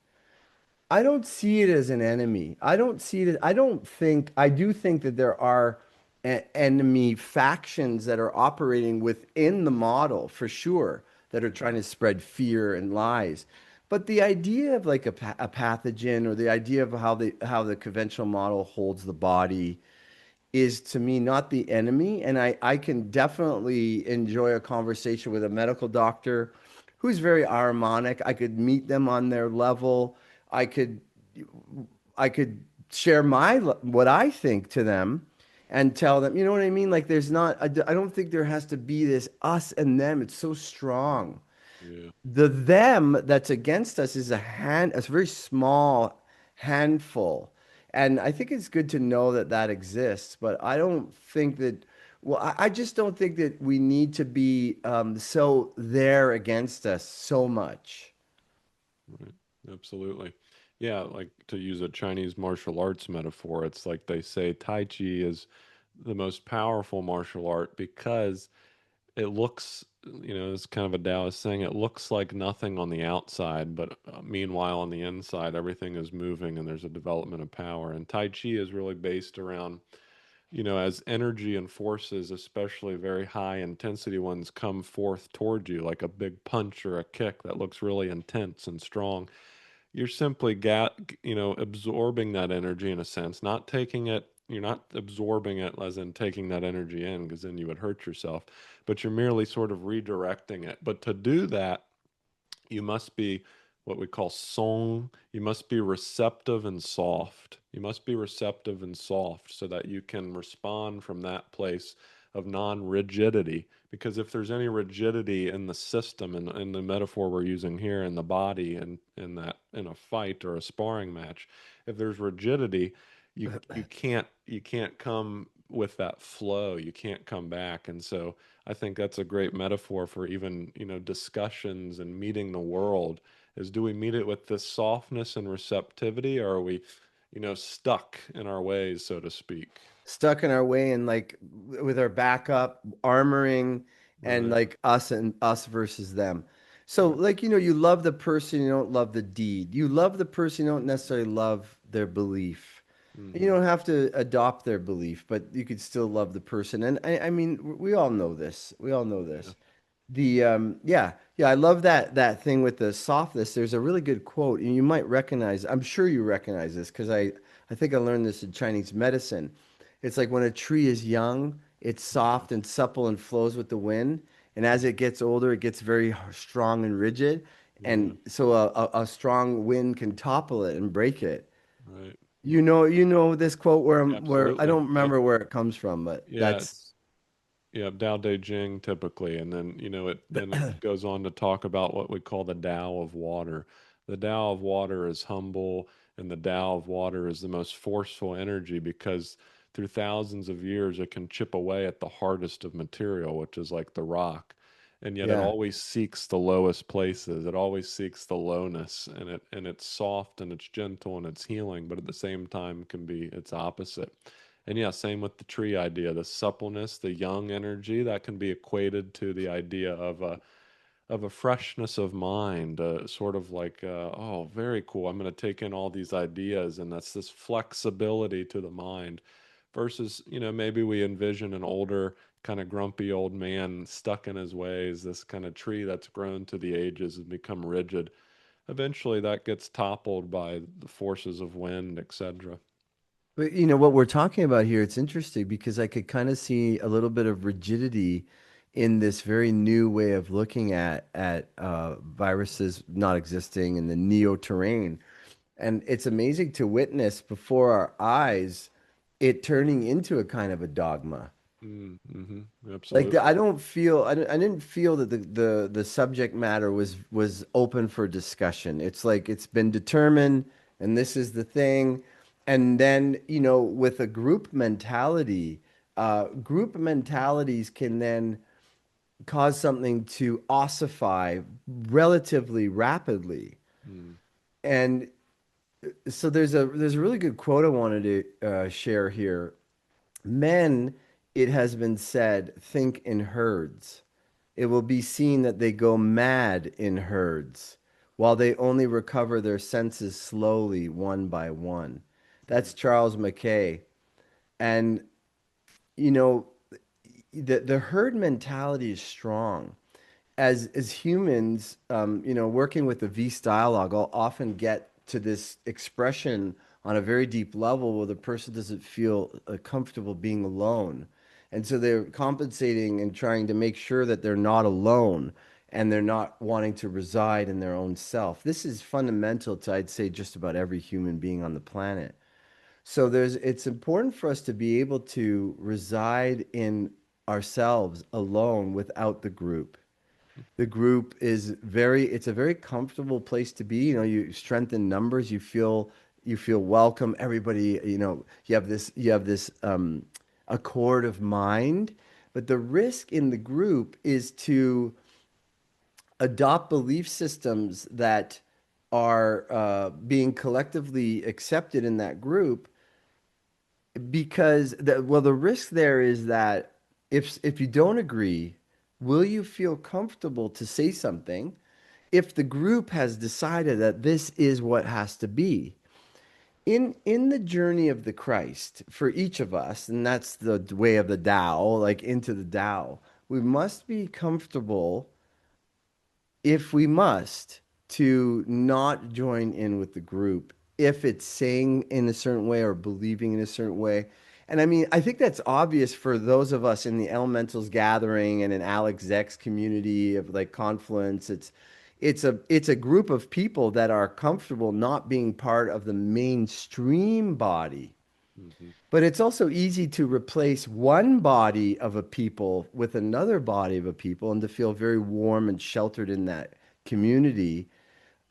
I don't see it as an enemy. I don't see it. I don't think, I do think that there are enemy factions that are operating within the model for sure that are trying to spread fear and lies. But the idea of like a pathogen or the idea of how the conventional model holds the body is to me not the enemy. And I can definitely enjoy a conversation with a medical doctor who's very harmonic. I could meet them on their level. I could I could share what I think to them and tell them, you know what I mean? Like there's not I don't think there has to be this us and them. It's so strong. Yeah. The them that's against us is a very small handful. And I think it's good to know that that exists, but I don't think that, well, I just don't think that we need to be so they're against us so much. Right. Absolutely. Yeah, like to use a Chinese martial arts metaphor, it's like they say Tai Chi is the most powerful martial art because it looks, it's kind of a Taoist thing. It looks like nothing on the outside, but meanwhile, on the inside, everything is moving and there's a development of power. And Tai Chi is really based around, as energy and forces, especially very high intensity ones, come forth toward you, like a big punch or a kick that looks really intense and strong. You're simply absorbing that energy in a sense, not taking it. You're not absorbing it as in taking that energy in, because then you would hurt yourself, but you're merely sort of redirecting it. But to do that, you must be what we call song. You must be receptive and soft. You must be receptive and soft so that you can respond from that place of non-rigidity. Because if there's any rigidity in the system, and in the metaphor we're using here in the body, and in that in a fight or a sparring match, if there's rigidity, you can't come with that flow. You can't come back. And so I think that's a great metaphor for even, discussions and meeting the world, is do we meet it with this softness and receptivity, or are we, stuck in our ways, so to speak? Stuck in our way and like with our backup armoring and Right. like us versus them. So Right. like you love the person, you don't love the deed. You love the person, you don't necessarily love their belief. You Hmm. don't have to adopt their belief, but you could still love the person. And I mean, we all know this. We all know Yeah. this. Yeah, I love that thing with the softness. There's a really good quote, and you might recognize. I'm sure you recognize this because I think I learned this in Chinese medicine. It's like when a tree is young, it's Hmm. soft and supple and flows with the wind, and as it gets older, it gets very strong and rigid, Yeah. and so a strong wind can topple it and break it. Right. You know this quote where I Absolutely. don't Yep. remember where it comes from, but Yeah. that's It's Yeah, Tao Te Ching typically, and then it goes on to talk about what we call the Tao of water. The Tao of water is humble, and the Tao of water is the most forceful energy, because through thousands of years it can chip away at the hardest of material, which is like the rock, and yet it yeah. always seeks the lowest places. It always seeks the lowness, and it's soft and it's gentle and it's healing, but at the same time can be its opposite. And yeah, same with the tree idea, the suppleness, the young energy that can be equated to the idea of a freshness of mind, sort of like, oh, very cool. I'm going to take in all these ideas, and that's this flexibility to the mind versus, maybe we envision an older, kind of grumpy old man stuck in his ways, this kind of tree that's grown to the ages and become rigid. Eventually, that gets toppled by the forces of wind, etc. But what we're talking about here, it's interesting because I could kind of see a little bit of rigidity in this very new way of looking at viruses not existing in the neo-terrain. And it's amazing to witness before our eyes it turning into a kind of a dogma. Like I Absolutely. don't feel I didn't feel that the subject matter was open for discussion. It's like it's been determined and this is the thing. And then, with a group mentalities can then cause something to ossify relatively rapidly. Mm, And so there's a really good quote I wanted to share here. Men, it has been said, think in herds. It will be seen that they go mad in herds, while they only recover their senses slowly, one by one. mm, That's Charles Mackay. And, you know, the herd mentality is strong. As humans, working with the V's dialogue, I'll often get to this expression on a very deep level where the person doesn't feel comfortable being alone. And so they're compensating and trying to make sure that they're not alone and they're not wanting to reside in their own self. This is fundamental to, I'd say, just about every human being on the planet. So it's important for us to be able to reside in ourselves alone without the group. The group is it's a very comfortable place to be. You strengthen numbers, you feel welcome. Everybody, you have this accord of mind. But the risk in the group is to adopt belief systems that are being collectively accepted in that group because the risk there is that if you don't agree, will you feel comfortable to say something if the group has decided that this is what has to be? In the journey of the Christ for each of us, and that's the way of the Tao, like into the Tao, we must be comfortable, if we must, to not join in with the group if it's saying in a certain way or believing in a certain way. And I mean, I think that's obvious for those of us in the Elementals gathering and in Alex Zek's community of like Confluence. It's a group of people that are comfortable not being part of the mainstream body. mhm, But it's also easy to replace one body of a people with another body of a people and to feel very warm and sheltered in that community.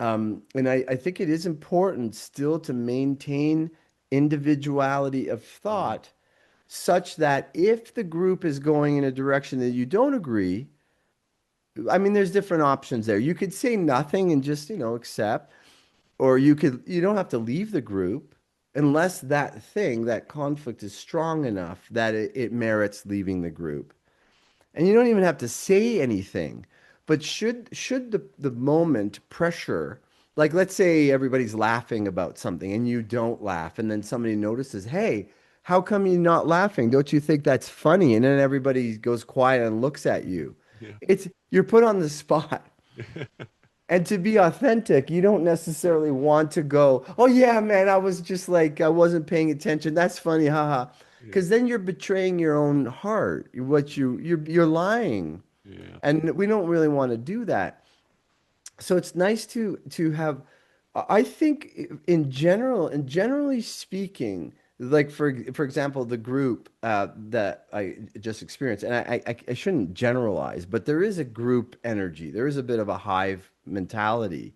And I think it is important still to maintain individuality of mm, thought such that if the group is going in a direction that you don't agree, I mean, there's different options there. You could say nothing and just, accept, or you don't have to leave the group unless that conflict is strong enough that it merits leaving the group. And you don't even have to say anything. But should the moment pressure, like let's say everybody's laughing about something and you don't laugh, and then somebody notices, hey, how come you're not laughing? Don't you think that's funny? And then everybody goes quiet and looks at you. yeah. You're put on the spot. And to be authentic, you don't necessarily want to go, oh yeah, man, I was just like, I wasn't paying attention. That's funny, haha. Yeah. Because then you're betraying your own heart. You're lying. Yeah. And we don't really want to do that. So it's nice to have, I think in general, and generally speaking, like for example, the group that I just experienced, and I shouldn't generalize, but there is a group energy. There is a bit of a hive mentality,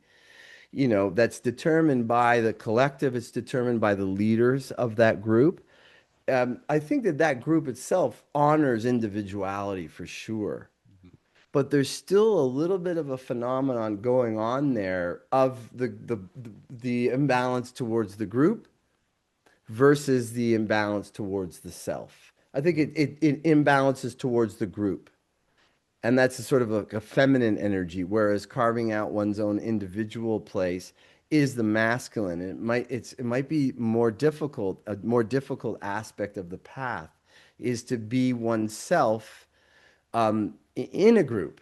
that's determined by the collective. It's determined by the leaders of that group. I think that group itself honors individuality for sure, Mhm, but there's still a little bit of a phenomenon going on there of the imbalance towards the group versus the imbalance towards the self. I think mm, it imbalances towards the group. And that's a sort of a feminine energy, whereas carving out one's own individual place is the masculine. It might be more difficult. A more difficult aspect of the path is to be oneself in a group.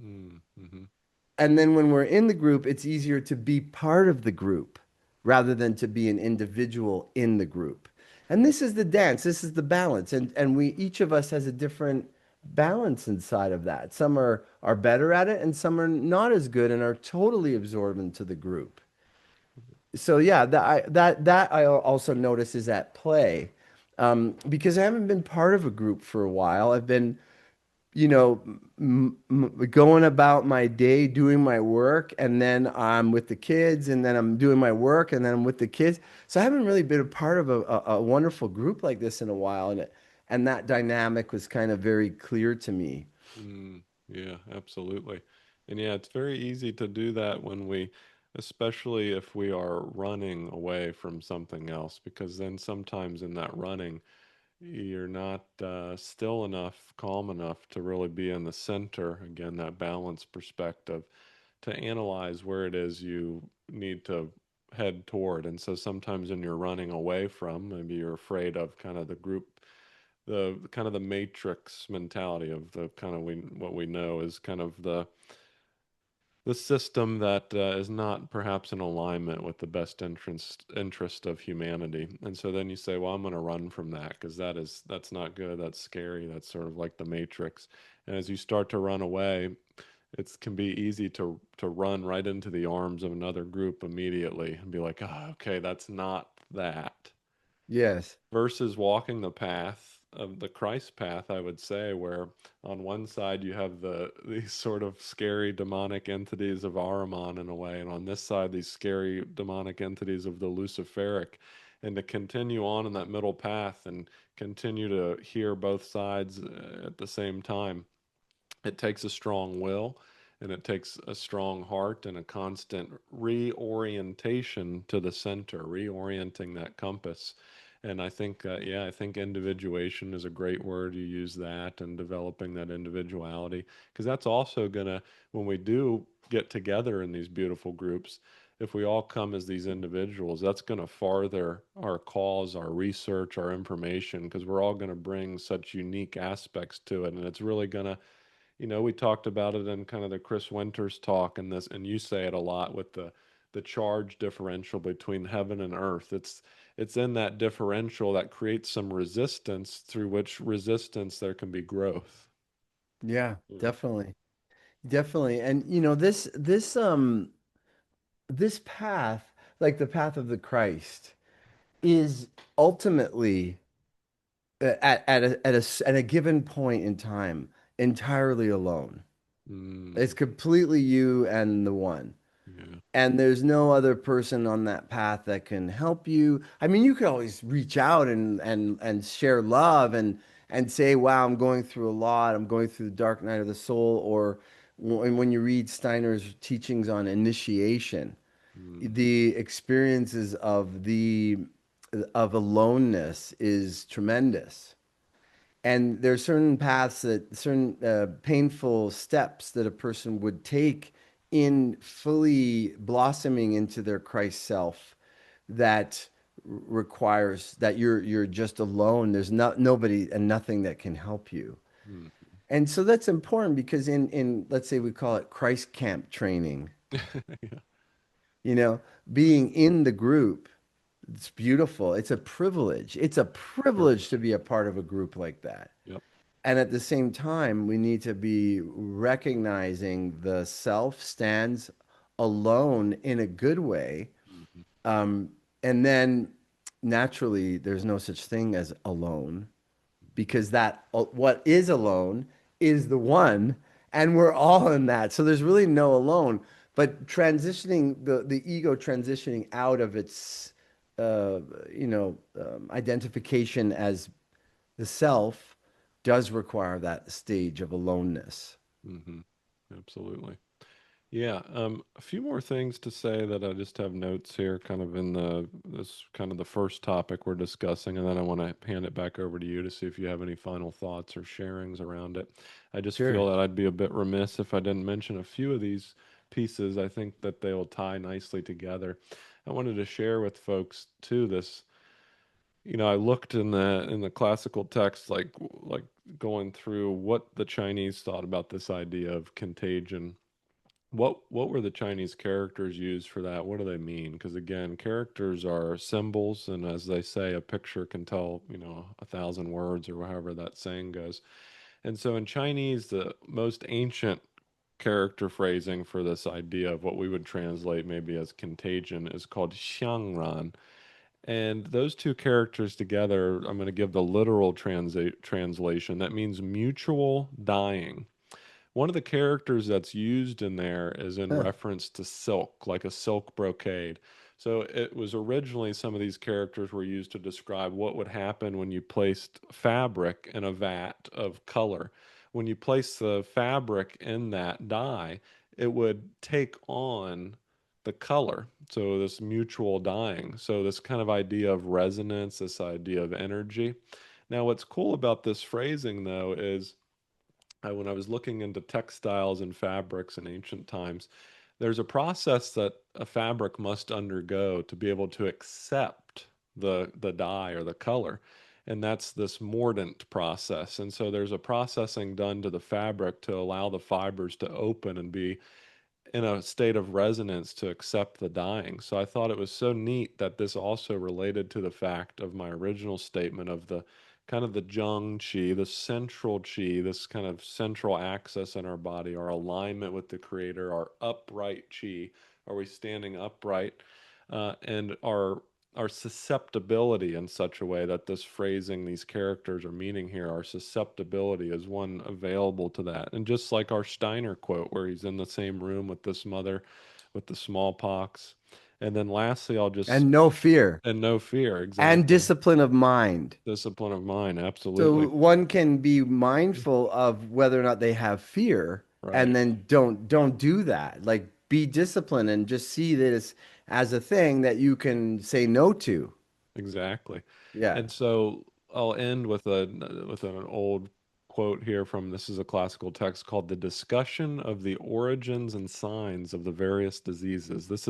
Mm, mm-hmm. And then when we're in the group, it's easier to be part of the group rather than to be an individual in the group. And this is the dance, this is the balance. And we each of us has a different balance inside of that. Some are better at it and some are not as good and are totally absorbed into the group. So yeah, that I also notice is at play. Because I haven't been part of a group for a while. I've been going about my day doing my work, and then I'm with the kids, and then I'm doing my work, and then I'm with the kids. So I haven't really been a part of a wonderful group like this in a while, and that dynamic was kind of very clear to me. Mm, yeah, absolutely. And yeah, it's very easy to do that especially if we are running away from something else, because then sometimes in that running, you're not still enough, calm enough to really be in the center. Again, that balance perspective to analyze where it is you need to head toward. And so sometimes when you're running away from, maybe you're afraid of kind of the group, the kind of the matrix mentality of the kind of what we know is kind of the system that is not perhaps in alignment with the best interest of humanity. And so then you say, well, I'm going to run from that because that's not good. That's scary. That's sort of like the matrix. And as you start to run away, it can be easy to run right into the arms of another group immediately and be like, oh, okay, that's not that Yes. versus walking the path of the Christ path, I would say, where on one side you have these sort of scary demonic entities of Ahriman in a way, and on this side these scary demonic entities of the Luciferic, and to continue on in that middle path and continue to hear both sides at the same time. It takes a strong will and it takes a strong heart and a constant reorientation to the center, reorienting that compass. And I think, yeah, I think individuation is a great word. You use that and developing that individuality, because that's also going to, when we do get together in these beautiful groups, if we all come as these individuals, that's going to farther our cause, our research, our information, because we're all going to bring such unique aspects to it. And it's really going to, we talked about it in kind of the Chris Winters talk and this, and you say it a lot with the charge differential between heaven and earth. It's in that differential that creates some resistance through which resistance there can be growth. Yeah, Yeah. definitely. Definitely. And this path, like the path of the Christ, is ultimately at a given point in time entirely alone. It's Mm, completely you and the one. yeah. And there's no other person on that path that can help you. I mean, you could always reach out and share love and say, "Wow, I'm going through a lot. I'm going through the dark night of the soul." Or when you read Steiner's teachings on initiation, Mm, the experiences of aloneness is tremendous. And there are certain paths that certain painful steps that a person would take in fully blossoming into their Christ self that requires that you're just alone. There's nobody and nothing that can help you. mm. And so that's important because in let's say we call it Christ camp training, Yeah. you know, being in the group, it's beautiful. It's a privilege. It's a Sure. privilege to be a part of a group like that. Yep. And at the same time, we need to be recognizing the self stands alone in a good way. Mhm. Um, and then naturally, there's no such thing as alone because that what is alone is the one, and we're all in that. So there's really no alone. But transitioning the ego transitioning out of its uh, identification as the self does require that stage of aloneness. Mhm. Absolutely. Yeah, a few more things to say that I just have notes here, kind of in this kind of the first topic we're discussing, and then I want to hand it back over to you to see if you have any final thoughts or sharings around it. I just feel Sure. that I'd be a bit remiss if I didn't mention a few of these pieces, I think that they will tie nicely together. I wanted to share with folks too this, I looked in the classical text, like going through what the Chinese thought about this idea of contagion. What were the Chinese characters used for that? What do they mean? Because again, characters are symbols, and as they say, a picture can tell, 1,000 words or however that saying goes. And so in Chinese, the most ancient character phrasing for this idea of what we would translate maybe as contagion is called xiangran. And those two characters together, I'm going to give the literal translation. That means mutual dying. One of the characters that's used in there is in Huh. reference to silk, like a silk brocade. So it was originally some of these characters were used to describe what would happen when you placed fabric in a vat of color. When you place the fabric in that dye, it would take on the color. So this mutual dyeing. So this kind of idea of resonance, this idea of energy. Now, what's cool about this phrasing, though, is when I was looking into textiles and fabrics in ancient times, there's a process that a fabric must undergo to be able to accept the dye or the color. And that's this mordant process. And so there's a processing done to the fabric to allow the fibers to open and be in a state of resonance to accept the dying. So I thought it was so neat that this also related to the fact of my original statement of the kind of the Zheng Qi, the central Qi, this kind of central axis in our body, our alignment with the Creator, our upright Qi. Are we standing upright? And our susceptibility in such a way that this phrasing, these characters are meaning here, our susceptibility is one available to that. And just like our Steiner quote, where he's in the same room with this mother with the smallpox. And then lastly, I'll just, And no fear and no fear, and exactly. discipline of mind. Discipline of mind, So absolutely. one can be mindful of whether or not they have fear and Right, then don't do that. Like be disciplined and just see this as a thing that you can say no to. exactly. Yeah. And so I'll end with an old quote here from this is a classical text called "The Discussion of the Origins and Signs of the Various Diseases." This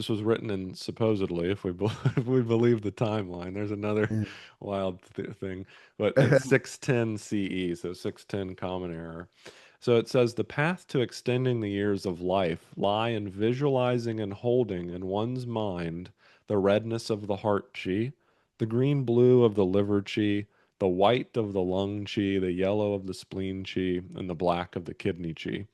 was written in supposedly, if if we believe the timeline. There's another wild thing, but in 610 CE, so 610 Common Era. So it says the path to extending the years of life lie in visualizing and holding in one's mind the redness of the heart chi, the green blue of the liver chi, the white of the lung chi, the yellow of the spleen chi, and the black of the kidney chi.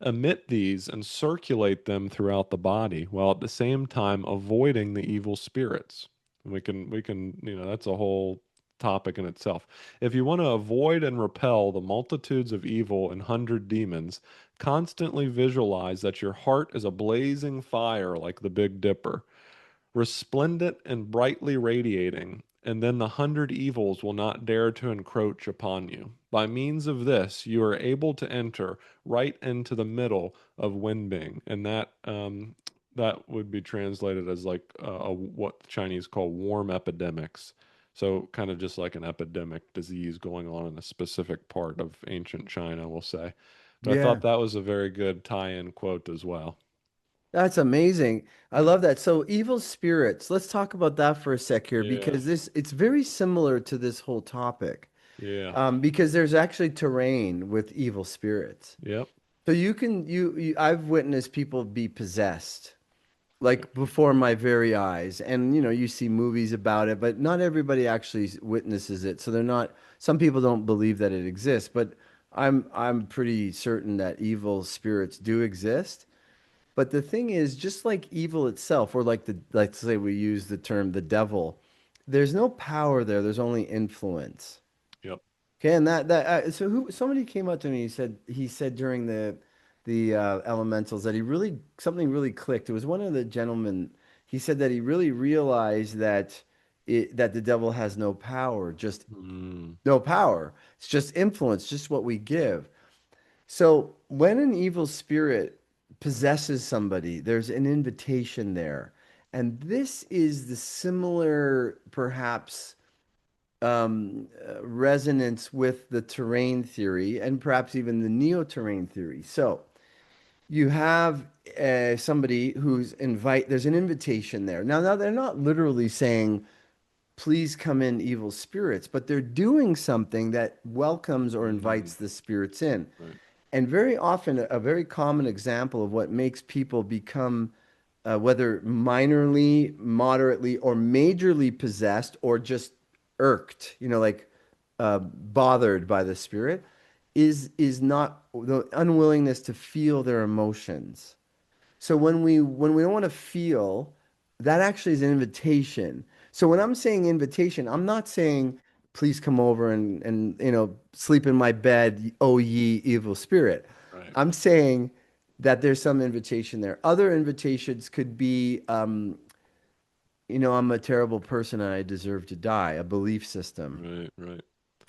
Emit these and circulate them throughout the body, while at the same time avoiding the evil spirits. We can, that's a whole topic in itself. If you want to avoid and repel the multitudes of evil and hundred demons, constantly visualize that your heart is a blazing fire like the Big Dipper, resplendent and brightly radiating, and then the hundred evils will not dare to encroach upon you. By means of this, you are able to enter right into the middle of Wenbing, and that would be translated as like what the Chinese call warm epidemics. So kind of just like an epidemic disease going on in a specific part of ancient China, we'll say. But I Yeah. thought that was a very good tie-in quote as well. That's amazing. I Yeah. love that. So evil spirits, let's talk about that for a sec here Yeah. because this it's very similar to this whole topic. Yeah. Because there's actually terrain with evil spirits. Yep. So you I've witnessed people be possessed Yep. like before my very eyes. And you see movies about it, but not everybody actually witnesses it. So they're not some people don't believe that it exists, but I'm pretty certain that evil spirits do exist. But the thing is, just like evil itself, or like like say we use the term the devil, there's no power there. There's only influence. Yep. Okay, and so who somebody came up to me. He said during the elementals that he really something really clicked. It was one of the gentlemen. He said that he really realized that the devil has no power, just Mm, no power. It's just influence, just what we give. So when an evil spirit possesses somebody, there's an invitation there. And this is the similar, perhaps, resonance with the terrain theory and perhaps even the neo-terrain theory. So you have somebody who's invite, there's an invitation there. Now they're not literally saying, please come in, evil spirits, but they're doing something that welcomes or Mm, invites the spirits in. right, And very often, a very common example of what makes people become, whether minorly, moderately, or majorly possessed, or just irked, like bothered by the spirit, is not the unwillingness to feel their emotions. So when we don't want to feel, that actually is an invitation. So when mm, I'm saying invitation, I'm not saying please come over and sleep in my bed, O ye evil spirit. right, I'm saying that there's some invitation there. Other invitations could be, I'm a terrible person and I deserve to die, a belief system. right, right.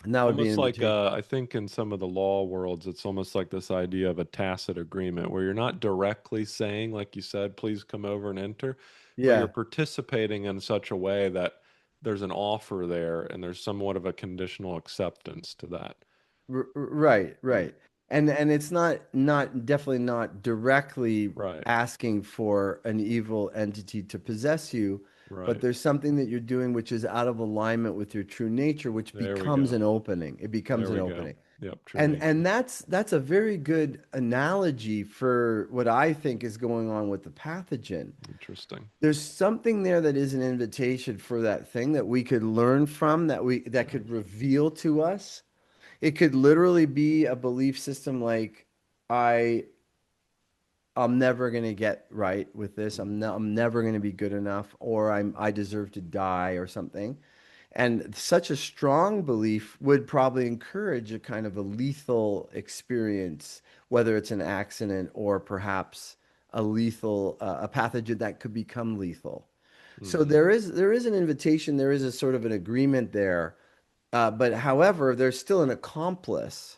And that would be an Almost like invitation. I think in some of the law worlds, it's almost like this idea of a tacit agreement where you're not directly saying, like you said, please come over and enter, but you're Yeah. participating in such a way that there's an offer there and there's somewhat of a conditional acceptance to that. Right, Right, right. And it's not definitely not directly right, asking for an evil entity to possess you, but right. there's something that you're doing which is out of alignment with your true nature, which There we becomes go. an opening. It becomes There an we go. opening. Yep, true And nature. that's a very good analogy for what I think is going on with the pathogen. Interesting. There's something there that is an invitation for that thing that we could learn from, that Right. could reveal to us. It could literally be a belief system like I I'm never going to get right with this. Mm, I'm never going to be good enough, or I deserve to die or something. And such a strong belief would probably encourage a kind of a lethal experience, whether it's an accident or perhaps a pathogen that could become lethal. So mm-hmm. there is an invitation, there is a sort of an agreement there. But however, there's still an accomplice.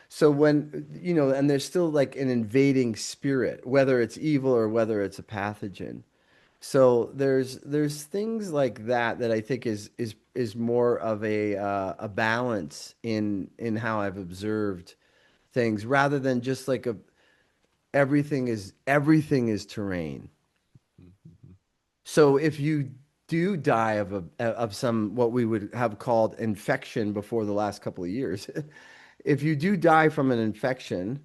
So and there's still like an invading spirit, whether it's evil or whether it's a pathogen. So there's things like that I think is more of a balance in how I've observed things rather than just like a everything is terrain. Mm-hmm. So if you do die of some what we would have called infection before the last couple of years, if you do die from an infection,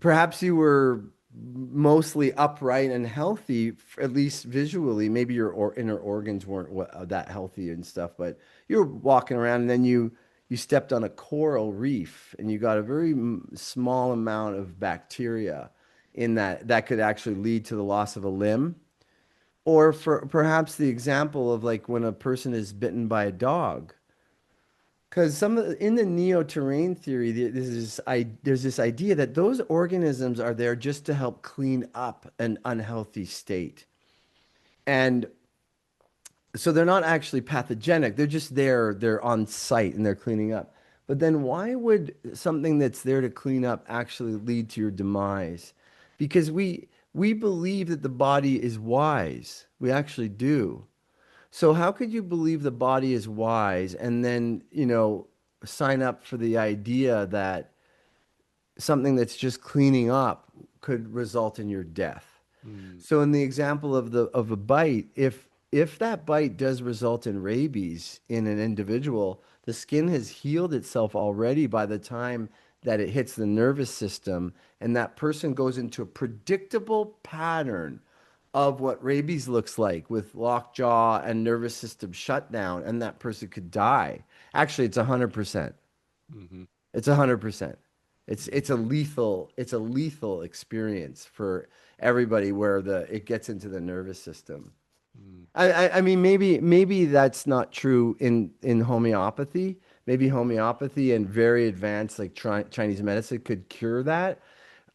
perhaps you were mostly upright and healthy, at least visually. Maybe your inner organs weren't that healthy and stuff, but you were walking around and then you stepped on a coral reef and you got a very small amount of bacteria in that could actually lead to the loss of a limb. Or for perhaps the example of like when a person is bitten by a dog. Because in the neo-terrain theory, there's this idea that those organisms are there just to help clean up an unhealthy state. And so they're not actually pathogenic. They're just there, they're on site and they're cleaning up. But then why would something that's there to clean up actually lead to your demise? Because we believe that the body is wise. We actually do. So how could you believe the body is wise and then, sign up for the idea that something that's just cleaning up could result in your death? Mm, So in the example of a bite, if that bite does result in rabies in an individual, the skin has healed itself already by the time that it hits the nervous system, and that person goes into a predictable pattern of what rabies looks like with lockjaw and nervous system shutdown, and that person could die. Actually, it's 100%. mm-hmm. It's 100%. It's a Mm-hmm. lethal experience for everybody where the it gets into the nervous system. Mm, I mean maybe that's not true in homeopathy. Maybe homeopathy and very advanced like Chinese medicine could cure that.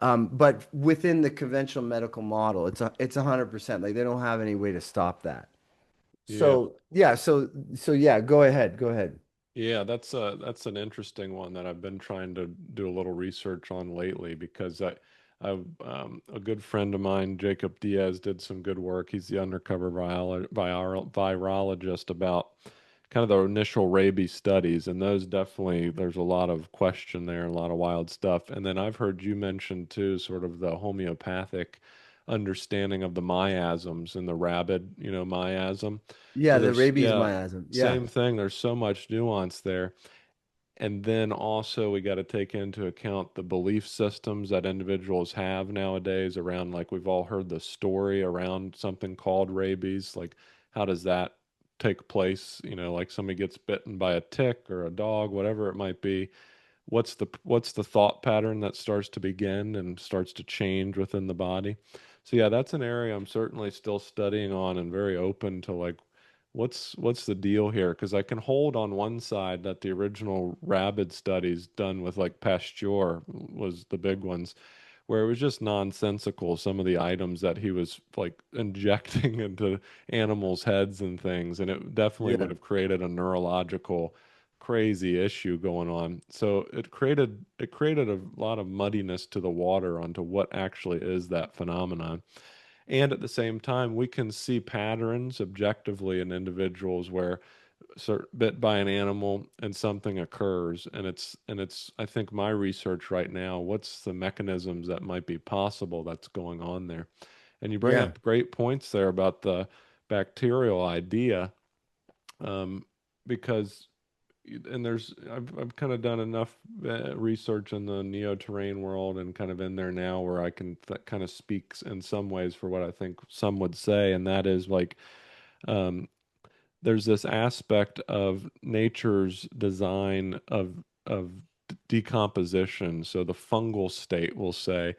But within the conventional medical model, it's 100%. Like they don't have any way to stop that. yeah. So yeah, so yeah, go ahead, go ahead. Yeah, that's an interesting one that I've been trying to do a little research on lately because a good friend of mine, Jacob Diaz, did some good work. He's the undercover virologist about kind of the initial rabies studies, and those definitely there's a lot of question there and a lot of wild stuff. And then I've heard you mention too, sort of the homeopathic understanding of the miasms and the rabid, miasm. Yeah, So the there's, rabies yeah, miasm. Yeah. same thing. There's so much nuance there. And then also we got to take into account the belief systems that individuals have nowadays around, like we've all heard the story around something called rabies. Like, how does that take place? Like somebody gets bitten by a tick or a dog, whatever it might be. What's the thought pattern that starts to begin and starts to change within the body? So yeah, that's an area I'm certainly still studying on and very open to, like, what's the deal here? Because I can hold on one side that the original rabid studies done with like Pasteur was the big ones, where it was just nonsensical, some of the items that he was like injecting into animals' heads and things, and it definitely would Yeah. have created a neurological crazy issue going on. So it created a lot of muddiness to the water onto what actually is that phenomenon. And at the same time, we can see patterns objectively in individuals where bit by an animal and something occurs, and it's I think my research right now, what's the mechanisms that might be possible that's going on there. And you bring Yeah. up great points there about the bacterial idea, um, because and I've kind of done enough research in the neo-terrain world and kind of in there now where I can kind of speak in some ways for what I think some would say, and that is like, um, there's this aspect of nature's design of decomposition. So the fungal state, we'll say,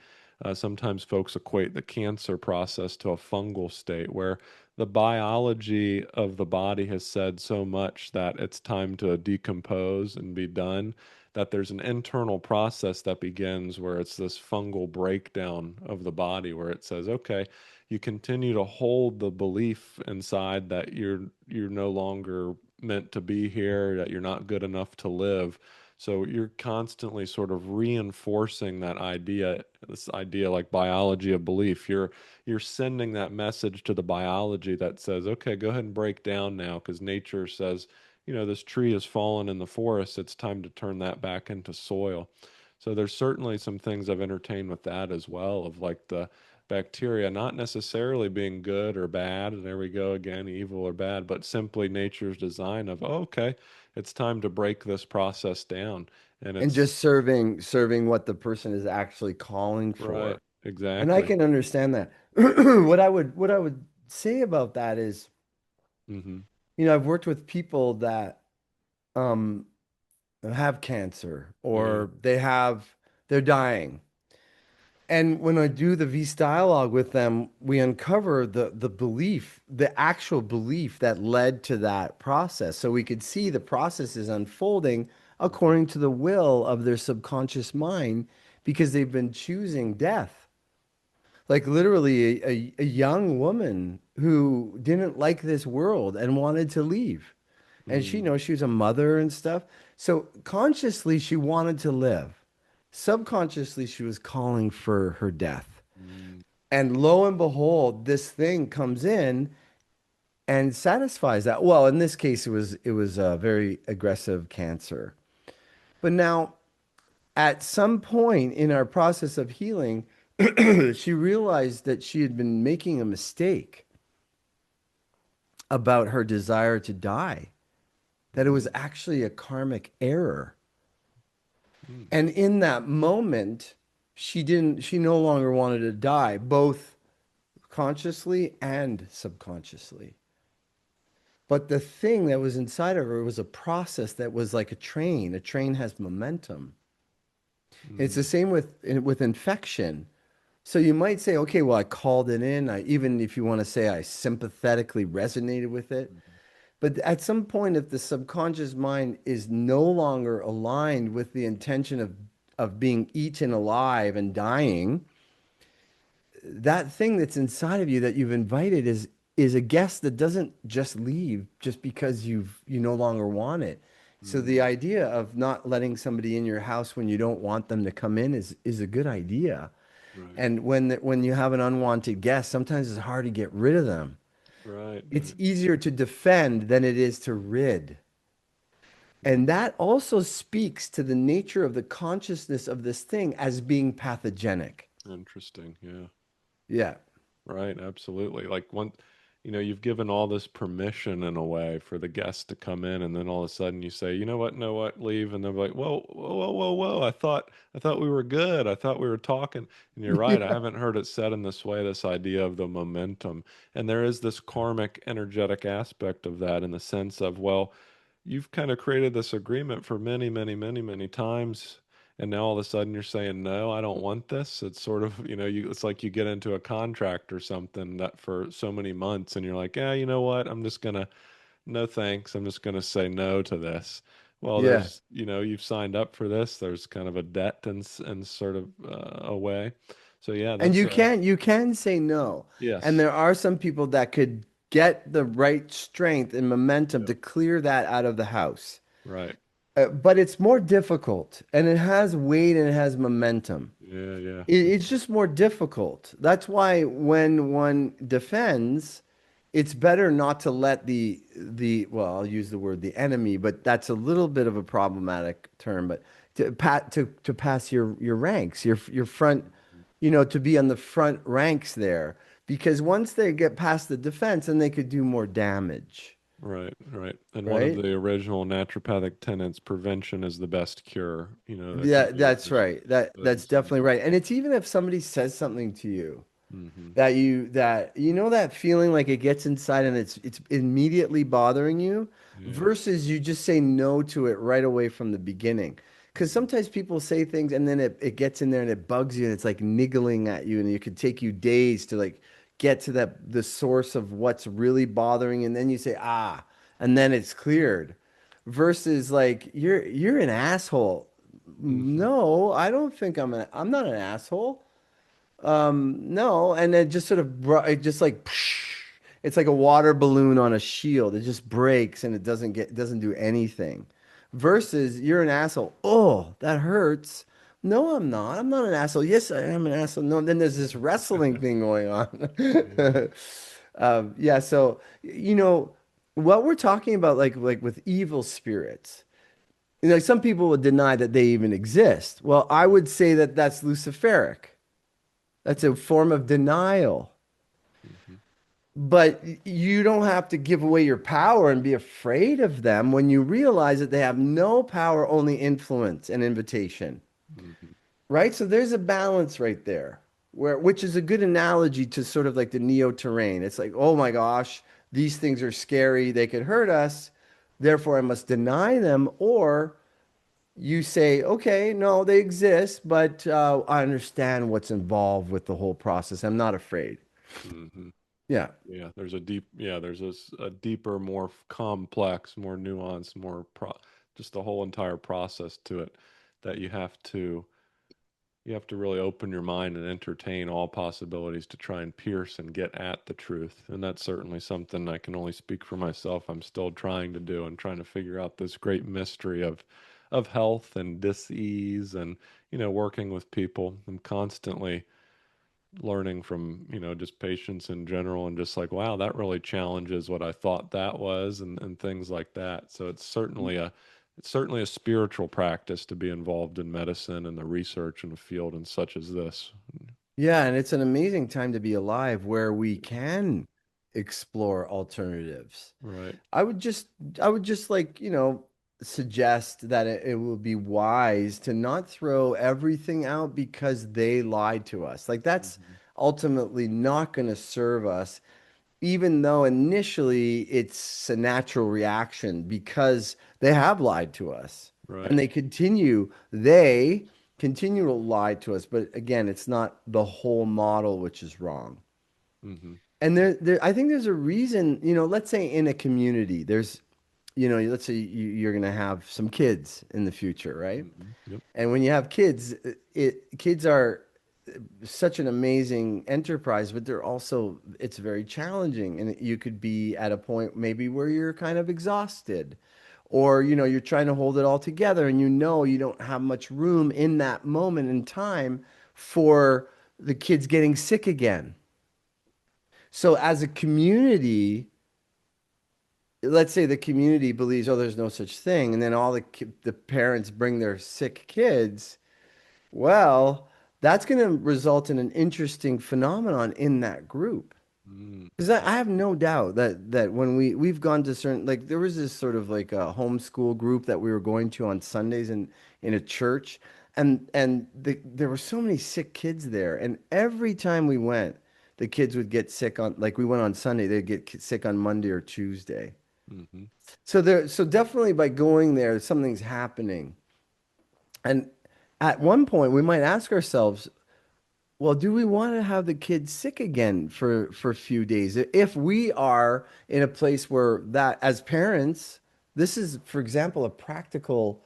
sometimes folks equate the cancer process to a fungal state where the biology of the body has said so much that it's time to decompose and be done, that there's an internal process that begins where it's this fungal breakdown of the body where it says, okay, you continue to hold the belief inside that you're no longer meant to be here, that you're not good enough to live. So you're constantly sort of reinforcing that idea, this idea like biology of belief. You're sending that message to the biology that says, okay, go ahead and break down now, because nature says, this tree has fallen in the forest. It's time to turn that back into soil. So there's certainly some things I've entertained with that as well, of like the bacteria not necessarily being good or bad, and there we go again, evil or bad, but simply nature's design of, oh, okay, it's time to break this process down. And And it's just serving what the person is actually calling right, for. And I exactly. can understand that. What I would say about that is, Mm-hmm. I've worked with people that um have cancer Yeah. or they're dying. And when I do the V's dialogue with them, we uncover the belief, the actual belief that led to that process. So we could see the process is unfolding Mm-hmm. according to the will of their subconscious mind because they've been choosing death. Like literally a young woman who didn't like this world and wanted to leave. And she, Mm-hmm. she was a mother and stuff. So consciously, she wanted to live. Subconsciously, she was calling for her death. And lo and behold, this thing comes in and satisfies that. Well, in this case, it was a very aggressive cancer. But now, at some point in our process of healing, she realized that she had been making a mistake about her desire to die, that it was Mm-hmm. actually a karmic error. Mm-hmm. And in that moment, she no longer wanted to die, both consciously and subconsciously. But the thing that was inside of her was a process that was like a train. A train has momentum. It's the Mm-hmm. same with infection. So you might say, okay, well, I called it in. Even if you want to say I sympathetically resonated with it. But at some point, if the subconscious mind is no longer aligned with the intention of being eaten alive and dying, that thing that's inside of you that you've invited is a guest that doesn't just leave just because you no longer want it. So the Mm-hmm. idea of not letting somebody in your house when you don't want them to come in is a good idea. Right. And when you have an unwanted guest, sometimes it's hard to get rid of them. Right, It's right. easier to defend than it is to rid. And Mhm. that also speaks to the nature of the consciousness of this thing as being pathogenic. Interesting. Yeah. Yeah. Right, absolutely. Like one, you've given all this permission in a way for the guests to come in, and then all of a sudden you say, you know what, no what, leave, and they're like, whoa, whoa, whoa, whoa, whoa. I thought we were good. I thought we were talking. And you're right. I Yeah. haven't heard it said in this way, this idea of the momentum. And there is this karmic, energetic aspect of that in the sense of, well, you've kind of created this agreement for many, many, many, many times. And now all of a sudden you're saying, no, I don't want this. It's sort of, it's like you get into a contract or something that for so many months and you're like, yeah, you know what? No thanks. I'm just going to say no to this. Well, Yeah. you've signed up for this. There's kind of a debt and sort of a way. So yeah, And that's you can say no. And yes, there are some people that could get the right strength and momentum yep, to clear that out of the house. right. But it's more difficult and it has weight and it has momentum. Yeah, yeah, It's just more difficult. That's why when one defends, it's better not to let well, I'll use the word the enemy, but that's a little bit of a problematic term, but to pass your ranks, your front, to be on the front ranks there, because once they get past the defense, then they could do more damage, right, right. And one of right? the original naturopathic tenets, prevention is the best cure. That can Yeah, be that's right. That's said. definitely right. And it's even if somebody says something to you, Hmm. that know that feeling like it gets inside and it's immediately bothering you Yeah. versus you just say no to it right away from the beginning. Because Hmm. sometimes people say things and then it gets in there and it bugs you and it's like niggling at you and it could take you days to like get to the source of what's really bothering you, and then you say and then it's cleared versus like you're an asshole. Hmm. No, I don't think I'm not an asshole. No, and it just sort of it just like it's like a water balloon on a shield. It just breaks and it doesn't do anything. Versus you're an asshole. Oh, that hurts. No, I'm not. I'm not an asshole. Yes, I am an asshole. No, then there's this wrestling thing going Yeah. on. Yeah, so what we're talking about, like with evil spirits. Some people would deny that they even exist. Well, I Right. would say that that's Luciferic. That's a form of denial. Hmm. But you don't have to give away your power and be afraid of them when you realize that they have no power, only influence and invitation. Hmm. Right? So there's a balance right there, which is a good analogy to sort of like the neo terrain. It's like, oh my gosh, these things are scary. They could hurt us. Therefore, I must deny them. Or you say, okay, no, they exist, but I understand what's involved with the whole process. I'm not afraid. Hmm. Yeah. Yeah, there's a deeper, more complex, more nuanced, just the whole entire process to it that you have to really open your mind and entertain all possibilities to try and pierce and get at the truth. And that's certainly something I can only speak for myself. I'm still trying to do and trying to figure out this great mystery of health and dis-ease and working with people. I'm constantly learning from just patients in general and just like wow, that really challenges what I thought that was, and things like that. So it's certainly a spiritual practice to be involved in medicine and the research in a field and such as this. Yeah, and it's an amazing time to be alive where we can explore alternatives. Right. I would just I would just like, suggest that it would be wise to not throw everything out because they lied to us. Like that's Hmm. ultimately not going to serve us, even though initially it's a natural reaction because they have lied to us. And Right. they continue to lie to us. But again, it's not the whole model which is wrong. Hmm. And I think there's a reason, let's say in a community, let's say you're going to have some kids in the future, right? Hmm. Yep. And when you have kids, kids are such an amazing enterprise, but it's very challenging. And you could be at a point maybe where you're kind of exhausted or, you're trying to hold it all together and you don't have much room in that moment in time for the kids getting sick again. So as a community, let's say the community believes, oh, there's no such thing, and then all the parents bring their sick kids. Well, that's going to result in an interesting phenomenon in that group. Mm, Because I have no doubt that when we've gone to certain, like there was this sort of like a homeschool group that we were going to on Sundays in a church, there were so many sick kids there, and every time we went, the kids would get sick on, like we went on Sunday, they'd get sick on Monday or Tuesday. hmm So definitely by going there, something's happening. And at one point, we might ask ourselves, well, do we want to have the kids sick again for a few days? If we are in a place where that, as parents, this is, for example, a practical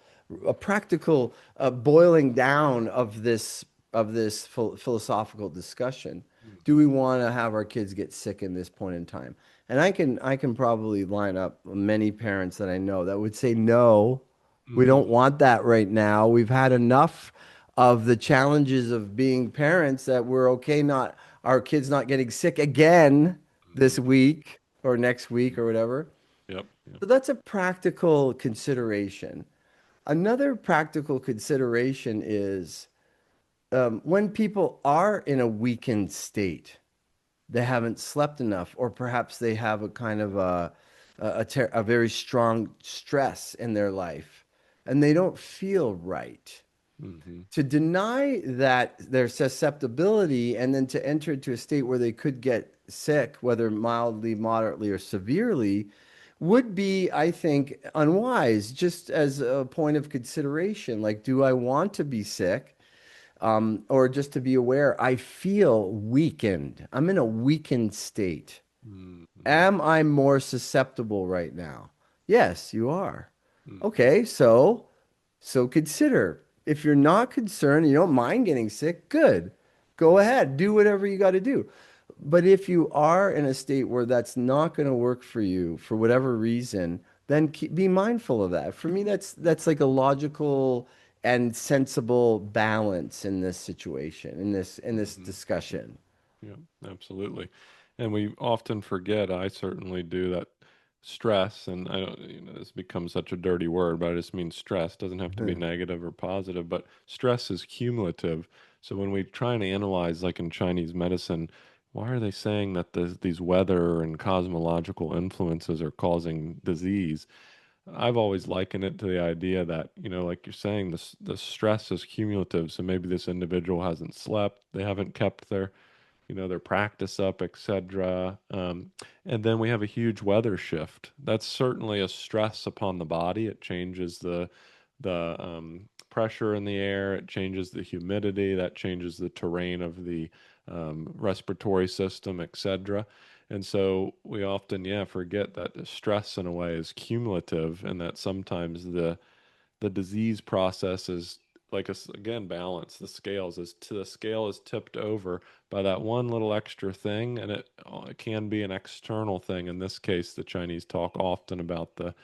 boiling down of this philosophical discussion. Do we want to have our kids get sick in this point in time? And I can probably line up many parents that I know that would say no, we hmm don't want that right now. We've had enough of the challenges of being parents that we're okay not our kids not getting sick again this hmm week or next week or whatever. Yep. Yep. So that's a practical consideration. Another practical consideration is when people are in a weakened state, they haven't slept enough, or perhaps they have a kind of a very strong stress in their life, and they don't feel right. hmm To deny that their susceptibility and then to enter into a state where they could get sick, whether mildly, moderately, or severely, would be, I think, unwise, just as a point of consideration. Like, do I want to be sick? Or just to be aware, I feel weakened. I'm in a weakened state. hmm Am I more susceptible right now? Yes, you are. hmm Okay, so consider if you're not concerned, you don't mind getting sick, good. Go ahead, do whatever you got to do. But if you are in a state where that's not going to work for you for whatever reason, then be mindful of that. For me, that's like a logical and sensible balance in this situation, in this hmm discussion. Yeah, absolutely. And we often forget, I certainly do, that stress, and I don't, this becomes such a dirty word, but I just mean stress doesn't have to be negative or positive, but stress is cumulative. So when we try and analyze, like in Chinese medicine, why are they saying that these weather and cosmological influences are causing disease? I've always likened it to the idea that, like you're saying, the stress is cumulative. So maybe this individual hasn't slept, they haven't kept their practice up, etc. And then we have a huge weather shift. That's certainly a stress upon the body. It changes the pressure in the air. It changes the humidity. That changes the terrain of the respiratory system, etc. And so we often, yeah, forget that the stress in a way is cumulative, and that sometimes the disease process is like again balance the scales as to the scale is tipped over by that one little extra thing, and it can be an external thing. In this case, the Chinese talk often about the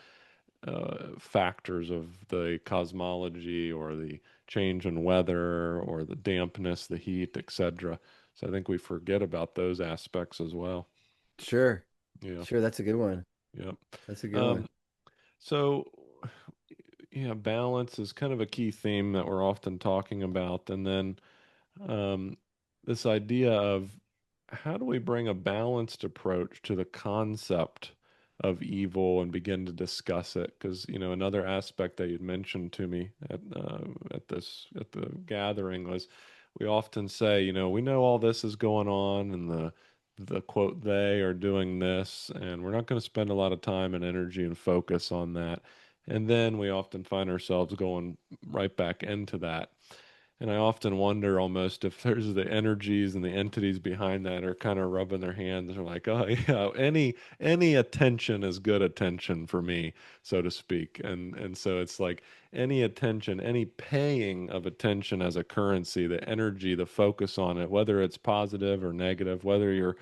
factors of the cosmology or the change in weather or the dampness, the heat, etc. So I think we forget about those aspects as well. Sure. Yeah. Sure, that's a good one. Yep. That's a good one. um so yeah, balance is kind of a key theme that we're often talking about. And then um, this idea of how do we bring a balanced approach to the concept of evil and begin to discuss it? Because, another aspect that you'd mentioned to me at the gathering was we often say, we know all this is going on and the quote they are doing this, and we're not going to spend a lot of time and energy and focus on that. And then we often find ourselves going right back into that. And I often wonder almost if there's the energies and the entities behind that are kind of rubbing their hands. They're like, oh yeah, any attention is good attention for me, so to speak. And so it's like any attention, any paying of attention as a currency, the energy, the focus on it, whether it's positive or negative, whether you're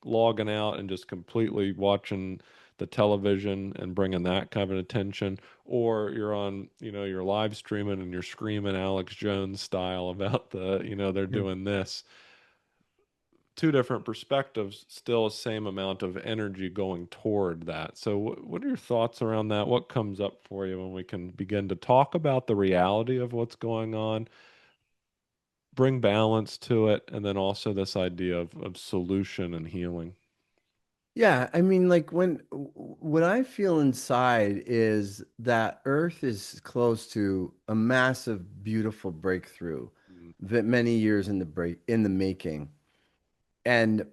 logging out and just completely watching the television and bringing that kind of an attention, or you're on, you're live streaming and you're screaming Alex Jones style about they're doing this. two different perspectives, still a same amount of energy going toward that. So, what are your thoughts around that? What comes up for you when we can begin to talk about the reality of what's going on, bring balance to it, and then also this idea of solution and healing? Yeah, I mean, like what I feel inside is that Earth is close to a massive, beautiful breakthrough Mm, that many years in the making. And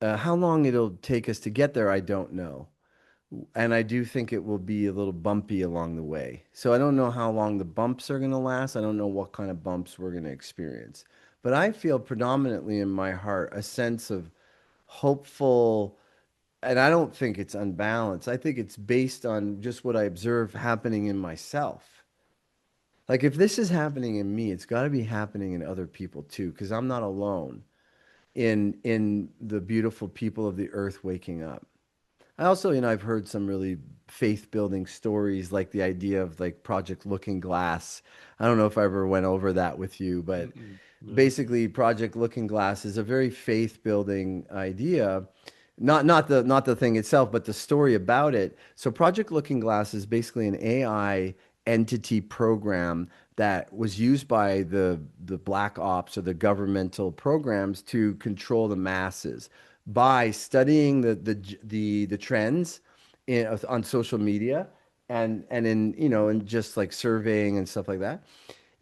how long it'll take us to get there, I don't know. And I do think it will be a little bumpy along the way. So I don't know how long the bumps are going to last. I don't know what kind of bumps we're going to experience. But I feel predominantly in my heart a sense of hopeful, and I don't think it's unbalanced. I think it's based on just what I observe happening in myself. Like if this is happening in me, it's got to be happening in other people too, because I'm not alone in the beautiful people of the earth waking up. I also, I've heard some really faith-building stories, like the idea of like Project Looking Glass. I don't know if I ever went over that with you, but mm-mm, no. basically Project Looking Glass is a very faith-building idea. Not the thing itself, but the story about it. So Project Looking Glass is basically an AI entity program that was used by the black ops or the governmental programs to control the masses by studying the trends on social media and in and just like surveying and stuff like that,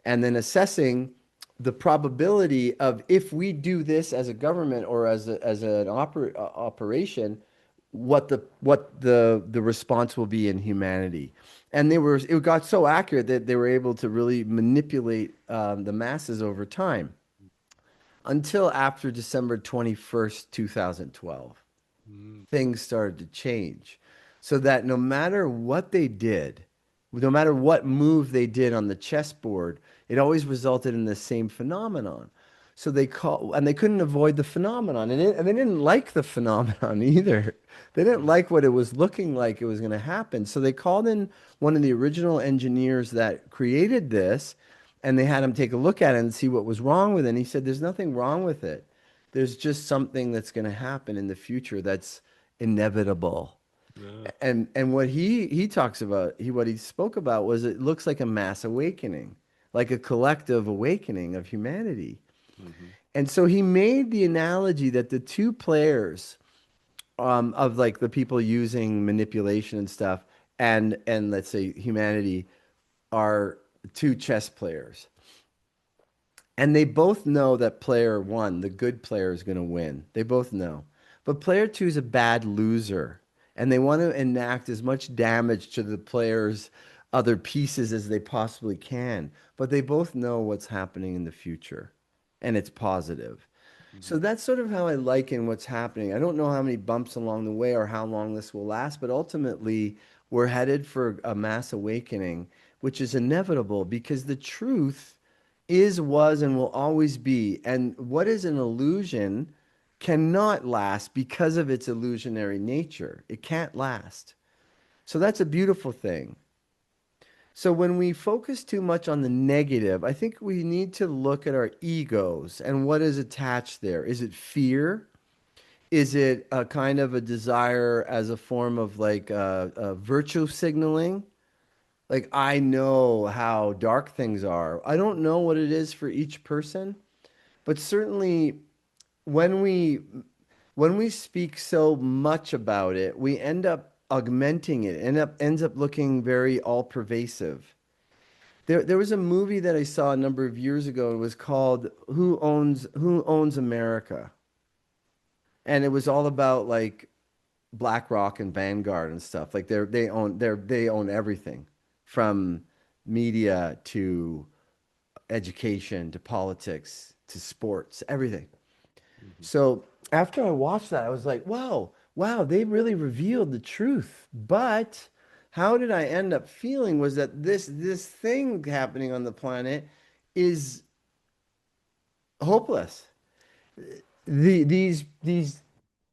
and then assessing the probability of if we do this as a government or as an operation, what the response will be in humanity. And it got so accurate that they were able to really manipulate the masses over time until after December 21st, 2012 Mm, things started to change. So that no matter what they did, no matter what move they did on the chessboard, it always resulted in the same phenomenon. So and they couldn't avoid the phenomenon, and they didn't like the phenomenon either. They didn't mm, like what it was looking like it was going to happen. So they called in one of the original engineers that created this, and they had him take a look at it and see what was wrong with it. And he said, "There's nothing wrong with it. There's just something that's going to happen in the future that's inevitable." yeah. And what he talks about, what he spoke about was it looks like a mass awakening, like a collective awakening of humanity. Mm-hmm. And so he made the analogy that the two players of like the people using manipulation and stuff and let's say humanity are two chess players. And they both know that player one, the good player, is going to win. They both know. But player two is a bad loser. And they want to enact as much damage to the player's other pieces as they possibly can. But they both know what's happening in the future. And it's positive. Mm-hmm. So that's sort of how I liken what's happening. I don't know how many bumps along the way or how long this will last, but ultimately we're headed for a mass awakening, which is inevitable because the truth is, was, and will always be. And what is an illusion cannot last because of its illusionary nature. It can't last. So that's a beautiful thing. So when we focus too much on the negative, I think we need to look at our egos and what is attached there. Is it fear? Is it a kind of a desire as a form of like virtue signaling? Like I know how dark things are. I don't know what it is for each person, but certainly when we when we speak so much about it, we end up augmenting it, ends up looking very all pervasive. There was a movie that I saw a number of years ago. It was called Who Owns America? And it was all about like BlackRock and Vanguard and stuff. Like they own everything from media to education to politics to sports, everything. Mm-hmm. So after I watched that, I was like, wow, they really revealed the truth. But how did I end up feeling was that this thing happening on the planet is hopeless. These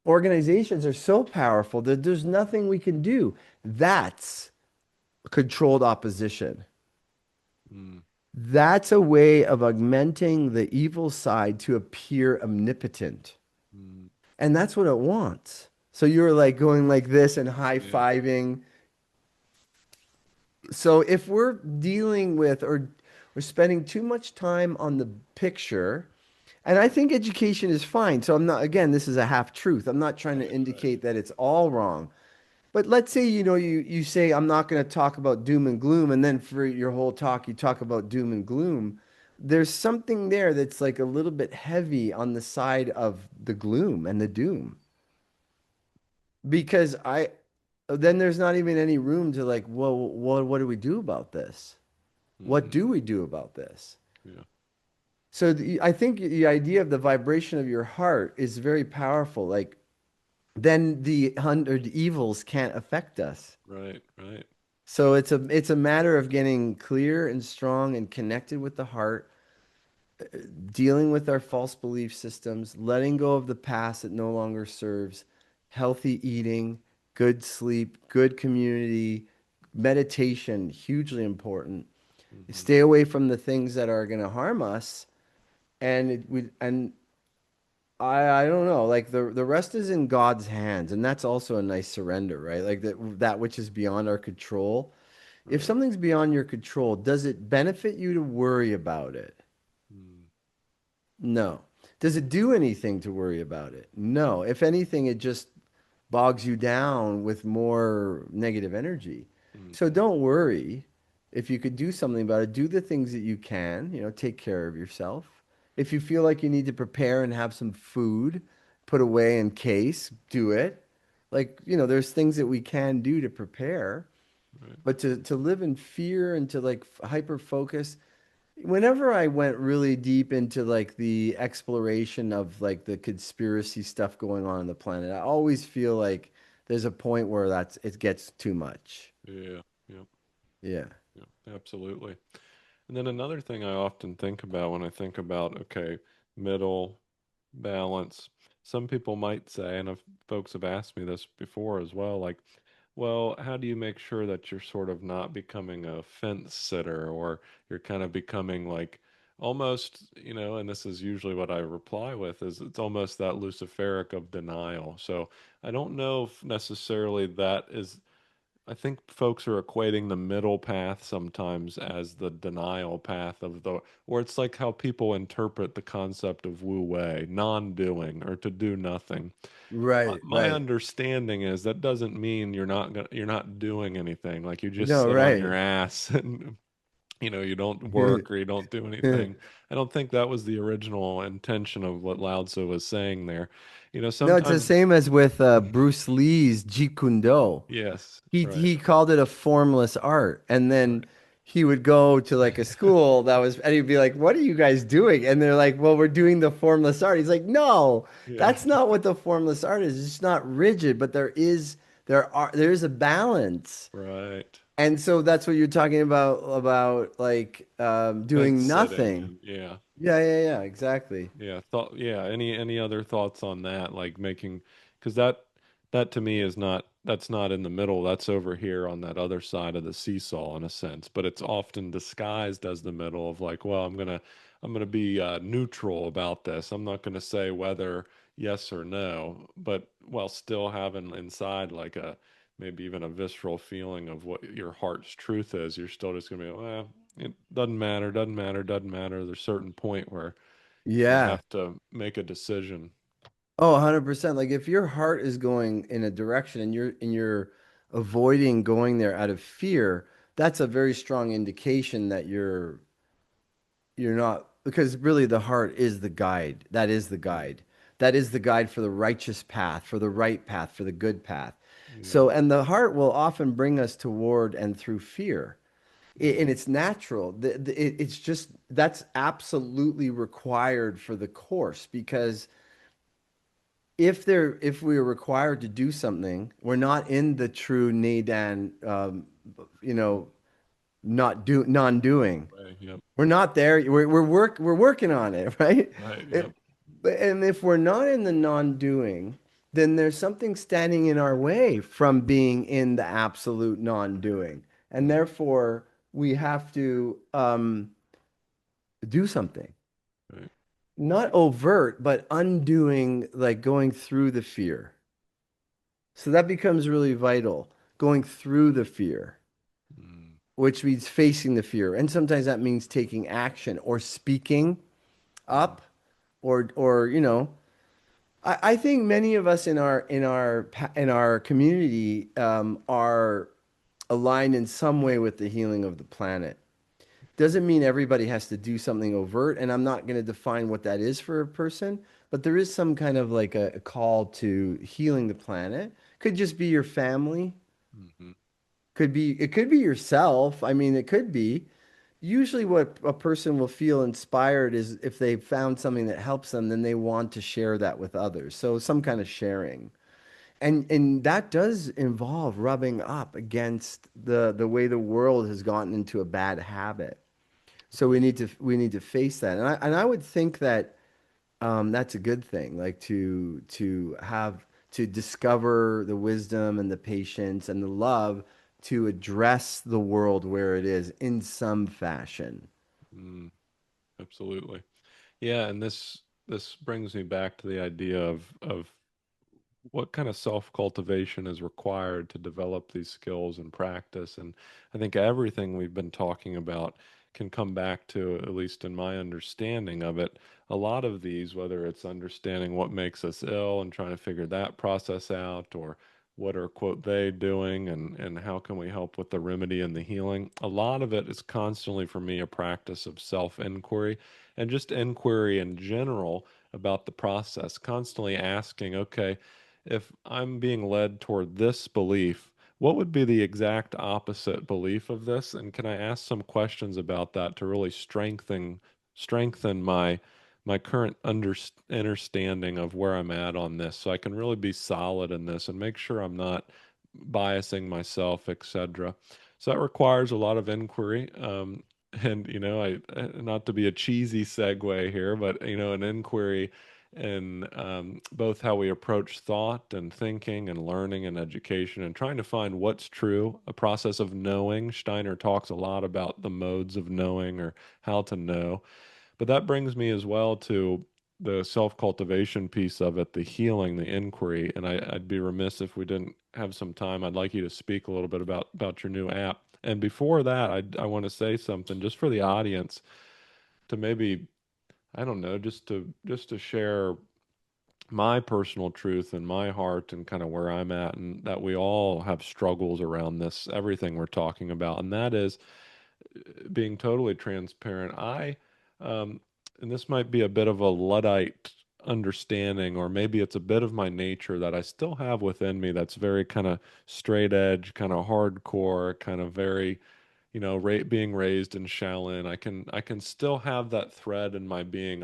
organizations are so powerful that there's nothing we can do. That's controlled opposition. Mm, That's a way of augmenting the evil side to appear omnipotent. And that's what it wants. So you're like going like this and Yeah. high-fiving. So if we're dealing with or we're spending too much time on the picture, and I think education is fine. So I'm not, again, this is a half truth. I'm not trying to Right. Right. indicate that it's all wrong. But let's say, you say I'm not going to talk about doom and gloom, and then for your whole talk you talk about doom and gloom. There's something there that's like a little bit heavy on the side of the gloom and the doom. Because then there's not even any room to like, well, what do we do about this? What Hmm. do we do about this? Yeah. So I think the idea of the vibration of your heart is very powerful. Like then the hundred evils can't affect us. Right. Right. So it's a matter of getting clear and strong and connected with the heart, dealing with our false belief systems, letting go of the past that no longer serves, healthy eating, good sleep, good community, meditation, hugely important. Hmm. Stay away from the things that are going to harm us, and I don't know, like the rest is in God's hands, and that's also a nice surrender, right? Like that which is beyond our control. If Right. something's beyond your control, does it benefit you to worry about it? Mm. No. Does it do anything to worry about it? No. If anything, it just bogs you down with more negative energy. So Hmm. don't worry. If you could do something about it, do the things that you can, take care of yourself. If you feel like you need to prepare and have some food put away in case, do it. Like, there's things that we can do to prepare, Right. but to live in fear and to like hyper focus, whenever I went really deep into like the exploration of like the conspiracy stuff going on the planet, I always feel like there's a point where it gets too much. Yeah. Yeah. Yeah. Yeah. Absolutely. And then another thing I often think about when I think about, okay, middle balance, some people might say, and if folks have asked me this before as well, like, well, how do you make sure that you're sort of not becoming a fence sitter or you're kind of becoming like almost, and this is usually what I reply with, is it's almost that Luciferic of denial. So I don't know if necessarily that is. I think folks are equating the middle path sometimes as the denial path of or it's like how people interpret the concept of wu wei, non-doing or to do nothing. My, Right, my right. understanding is that doesn't mean you're not doing anything. Like you just No, sit on your right. ass and you don't work or you don't do anything. I don't think that was the original intention of what Lao Tzu was saying there. No, it's the Sometimes, same as with Bruce Lee's Jeet Kune Do. yes, He right, he called it a formless art, and then right. he would go to like a school and he'd be like, "What are you guys doing?" And they're like, "Well, we're doing the formless art." He's like, "No, Yeah, that's not what the formless art is. It's not rigid, but there is a balance." right. And so that's what you're talking about like Fence doing sitting nothing. and yeah. Yeah, yeah, yeah, exactly. Yeah, any other thoughts on that? Like making, because that to me is not, that's not in the middle. That's over here on that other side of the seesaw in a sense, but it's often disguised as the middle of like, well, I'm gonna be neutral about this. I'm not gonna say whether yes or no, but while still having inside like a maybe even a visceral feeling of what your heart's truth is, you're still just gonna be, well, it doesn't matter, doesn't matter, doesn't matter. There's a certain point where you Yeah. have to make a decision. Oh, 100%. Like if your heart is going in a direction and you're avoiding going there out of fear, that's a very strong indication that you're not, because really the heart is the guide. That is the Mm. guide. That is the guide for the righteous path, for the right path, for the good path. Yeah. So, and the heart will often bring us toward and through fear. And Hmm. it's natural. It's just that's absolutely required for the course, because if we are required to do something, we're not in the true Nadan, you know, not do non-doing. Right. Yep. We're not there. We're working on it, right? Right. It, Yep. and if we're not in the non-doing, then there's something standing in our way from being in the absolute non-doing, and Mm. therefore we have to do something. Right. not overt, but undoing, like going through the fear. So that becomes really vital, going through the fear, Mm, which means facing the fear. And sometimes that means taking action or speaking mm, up or I think many of us in our community are aligned in some way with the healing of the planet. Doesn't mean everybody has to do something overt, and I'm not going to define what that is for a person, but there is some kind of like a call to healing the planet. Could just be your family, mhm, it could be yourself. I mean, it could be. Usually what a person will feel inspired is if they found something that helps them, then they want to share that with others. So some kind of sharing. And that does involve rubbing up against the way the world has gotten into a bad habit. So we need to face that. And I would think that that's a good thing, like to have to discover the wisdom and the patience and the love to address the world where it is in some fashion. mm, absolutely. Yeah, and this brings me back to the idea of what kind of self-cultivation is required to develop these skills and practice. And I think everything we've been talking about can come back to, at least in my understanding of it, a lot of these, whether it's understanding what makes us ill and trying to figure that process out, or what are quote they doing and how can we help with the remedy and the healing. A lot of it is constantly for me a practice of self-inquiry and just inquiry in general about the process, constantly asking, okay, if I'm being led toward this belief, what would be the exact opposite belief of this? And can I ask some questions about that to really strengthen my current understanding of where I'm at on this, so I can really be solid in this and make sure I'm not biasing myself, etc. So that requires a lot of inquiry. And not to be a cheesy segue here, but an inquiry in both how we approach thought and thinking and learning and education and trying to find what's true, a process of knowing. Steiner talks a lot about the modes of knowing or how to know. But that brings me as well to the self-cultivation piece of it, the healing, the inquiry. And I'd be remiss if we didn't have some time. I'd like you to speak a little bit about your new app. And before that, I want to say something just for the audience to maybe, I don't know, just to share my personal truth and my heart and kind of where I'm at, and that we all have struggles around this, everything we're talking about. And that is being totally transparent. Um, and this might be a bit of a Luddite understanding, or maybe it's a bit of my nature that I still have within me that's very kind of straight edge, kind of hardcore, kind of very being raised in Shaolin, I can still have that thread in my being,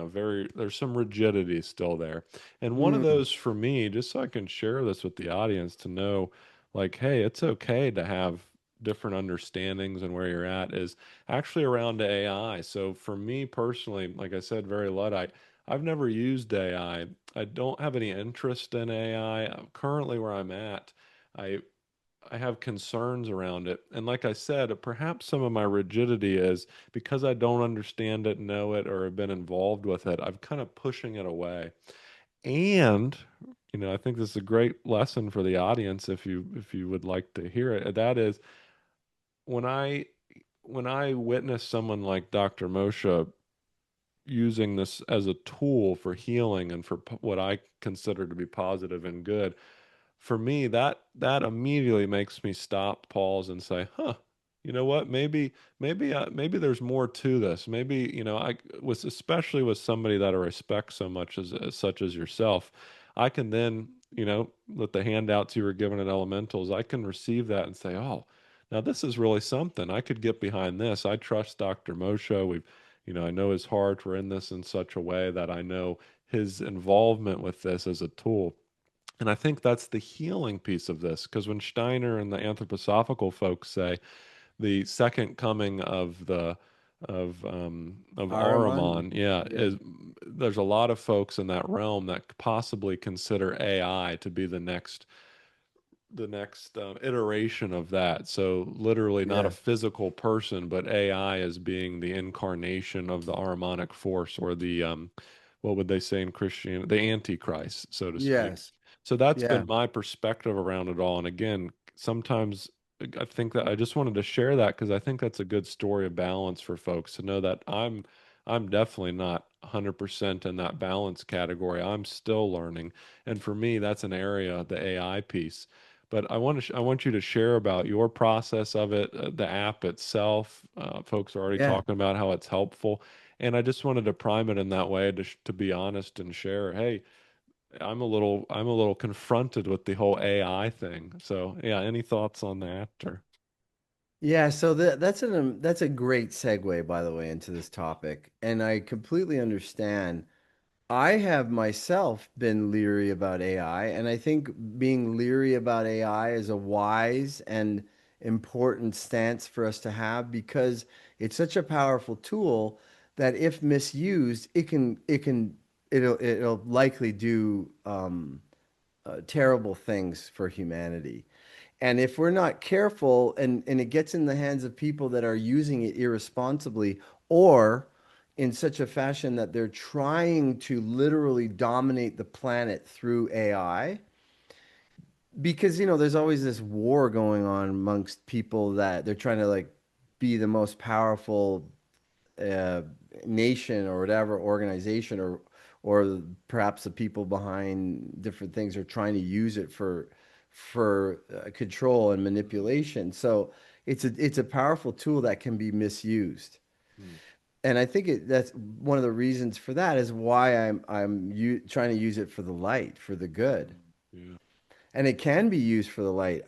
there's some rigidity still there. And one of Mm, those for me, just so I can share this with the audience to know, like, hey, it's okay to have different understandings and where you're at, is actually around AI. So for me personally, like I said, very Luddite. I've never used AI. I don't have any interest in AI. Currently where I'm at, I I have concerns around it. And like I said, perhaps some of my rigidity is because I don't understand it, know it, or have been involved with it, I'm kind of pushing it away. And, I think this is a great lesson for the audience if you would like to hear it. That is when I witness someone like Dr. Moshe using this as a tool for healing and for what I consider to be positive and good, for me that immediately makes me stop, pause, and say, huh, you know what, maybe there's more to this. Maybe, I was, especially with somebody that I respect so much as such as yourself, I can then, with the handouts you were given at elementals, I can receive that and say, oh, now this is really something. I could get behind this. I trust Dr. Moshe. I know his heart. We're in this in such a way that I know his involvement with this as a tool. And I think that's the healing piece of this, because when Steiner and the anthroposophical folks say the second coming of Ahriman? Ahriman, yeah, Yeah. is there's a lot of folks in that realm that possibly consider AI to be the next iteration of that. So literally not a Yeah. physical person, but AI as being the incarnation of the Ahrimanic force, or what would they say in Christianity, the Antichrist, so to speak. Yes. So that's been Yeah. my perspective around it all. And again, sometimes I think that I just wanted to share that because I think that's a good story of balance for folks to know that I'm definitely not 100% in that balance category. I'm still learning. And for me, that's an area, the AI piece. But I want you to share about your process of it, the app itself. Folks are already Yeah. talking about how it's helpful. And I just wanted to prime it in that way to be honest and share, hey, I'm a little confronted with the whole AI thing. So, yeah, any thoughts on that or Yeah, so that's a great segue, by the way, into this topic. And I completely understand. I have myself been leery about AI, and I think being leery about AI is a wise and important stance for us to have because it's such a powerful tool that if misused, it'll likely do terrible things for humanity. And if we're not careful and it gets in the hands of people that are using it irresponsibly or in such a fashion that they're trying to literally dominate the planet through AI, because there's always this war going on amongst people that they're trying to like be the most powerful uh, nation or whatever organization or perhaps the people behind different things are trying to use it for control and manipulation. So it's a powerful tool that can be misused. mm, And I think that's one of the reasons for that is why trying to use it for the light, for the good. yeah. And it can be used for the light.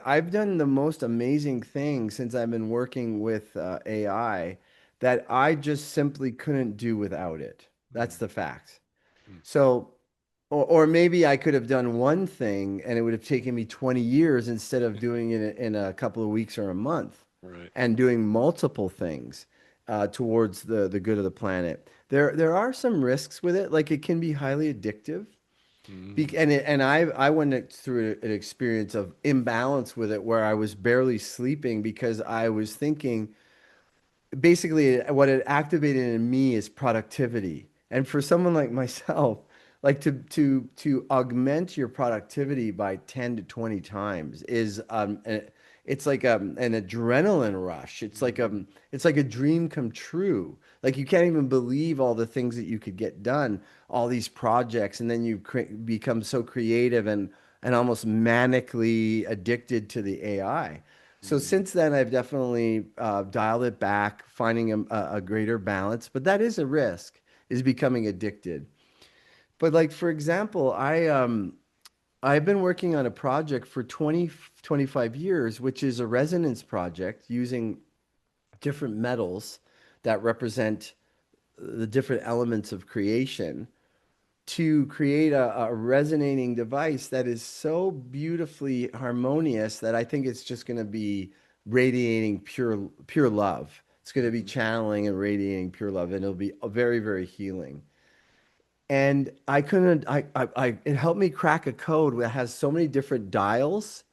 I've done the most amazing thing since I've been working with AI that I just simply couldn't do without it. That's Mm, the fact. mm, So, or maybe I could have done one thing and it would have taken me 20 years instead of doing it in a couple of weeks or a month right. and doing multiple things towards the good of the planet. There are some risks with it, like it can be highly addictive. Mm, And I went through an experience of imbalance with it where I was barely sleeping because I was thinking basically what it activated in me is productivity. And for someone like myself, like to augment your productivity by 10 to 20 times is it's like an adrenaline rush. mm, It's like a dream come true. Like you can't even believe all the things that you could get done, all these projects, and then become so creative and almost manically addicted to the AI. So mm, since then, I've definitely dialed it back, finding a greater balance. But that is a risk, is becoming addicted. But like for example, I've been working on a project for 25 years, which is a resonance project using different metals that represent the different elements of creation to create a resonating device that is so beautifully harmonious that I think it's just going to be radiating pure love. It's going to be mhm, channeling and radiating pure love, and it'll be very, very healing. And I couldn't, it helped me crack a code that has so many different dials.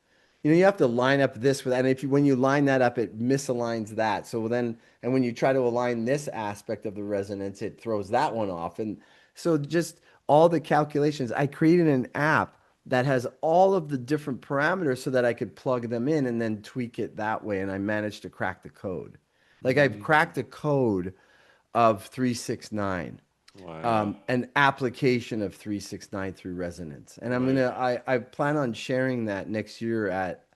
You have to line up this with, and when you line that up, it misaligns that. So then, and when you try to align this aspect of the resonance, it throws that one off. And so just all the calculations, I created an app that has all of the different parameters so that I could plug them in and then tweak it that way. And I managed to crack the code. Like I've mm. cracked the code of 369, Wow. an application of 369 through resonance. And Right. I plan on sharing that next year at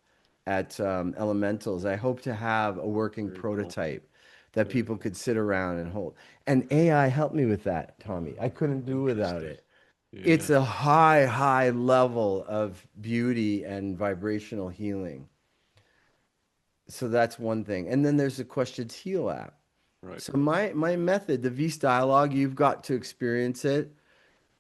Elementals. I hope to have a working Very cool. prototype that Very people cool. could sit around and hold. And AI helped me with that, Tommy. I couldn't do without Interesting. it. It's Yeah. a high, high level of beauty and vibrational healing. So that's one thing. And then there's the Questions Heal app. Right. So my method, the V's dialogue, you've got to experience it,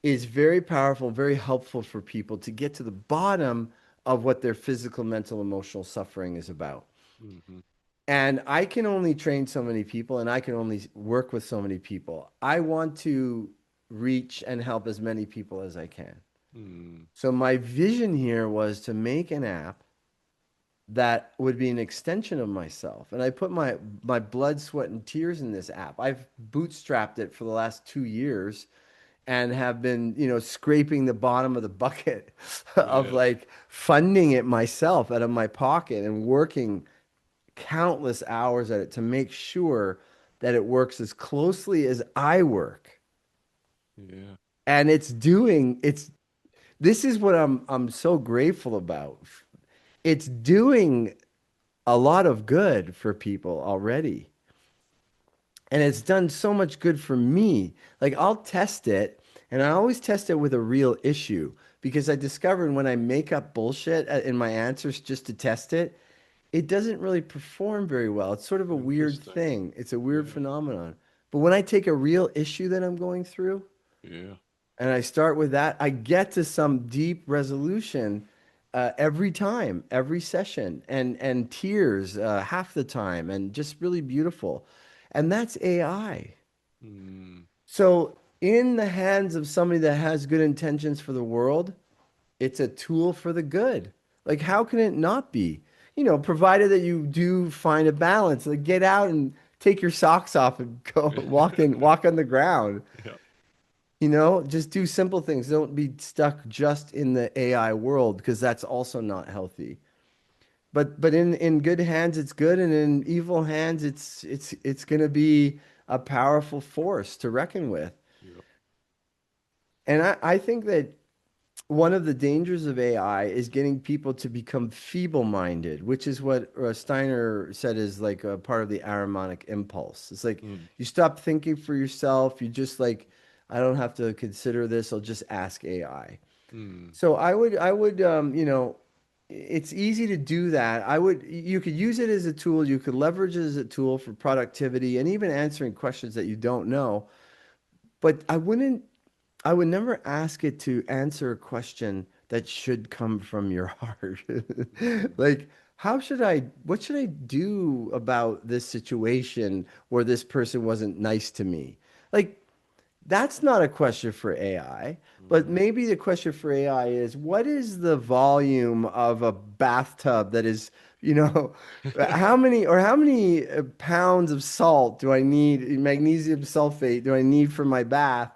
is very powerful, very helpful for people to get to the bottom of what their physical, mental, emotional suffering is about. Hmm. And I can only train so many people and I can only work with so many people. I want to reach and help as many people as I can. Mm, So my vision here was to make an app that would be an extension of myself. And I put my blood, sweat, and tears in this app. I've bootstrapped it for the last 2 years. and have been, scraping the bottom of the bucket of Yeah. like funding it myself out of my pocket and working countless hours at it to make sure that it works as closely as I work. Yeah. And this is what I'm so grateful about. It's doing a lot of good for people already. And it's done so much good for me. Like I'll test it, and I always test it with a real issue because I discovered when I make up bullshit in my answers just to test it, it doesn't really perform very well. It's sort of a weird Interesting. thing. It's a weird Yeah. phenomenon. But when I take a real issue that I'm going through Yeah. and I start with that, I get to some deep resolution every time, every session, and tears half the time, and just really beautiful. And that's AI. Mm. So, in the hands of somebody that has good intentions for the world, it's a tool for the good. Like, how can it not be? Provided that you do find a balance. Like, get out and take your socks off and go walk on the ground. Yeah. Just do simple things. Don't be stuck just in the AI world because that's also not healthy. But in good hands, it's good, and in evil hands, it's gonna be a powerful force to reckon with. Yeah. And I think that one of the dangers of AI is getting people to become feeble-minded, which is what Steiner said is like a part of the Ahrimanic impulse. It's like Mm. you stop thinking for yourself. You just like, I don't have to consider this. I'll just ask AI. Mm. So I would, it's easy to do that. You could use it as a tool. You could leverage it as a tool for productivity and even answering questions that you don't know. But I would never ask it to answer a question that should come from your heart. Mm. Like, what should I do about this situation where this person wasn't nice to me? Like, that's not a question for AI, but Right. maybe the question for AI is what is the volume of a bathtub that is, you know, how many pounds of salt do I need, magnesium sulfate do I need for my bath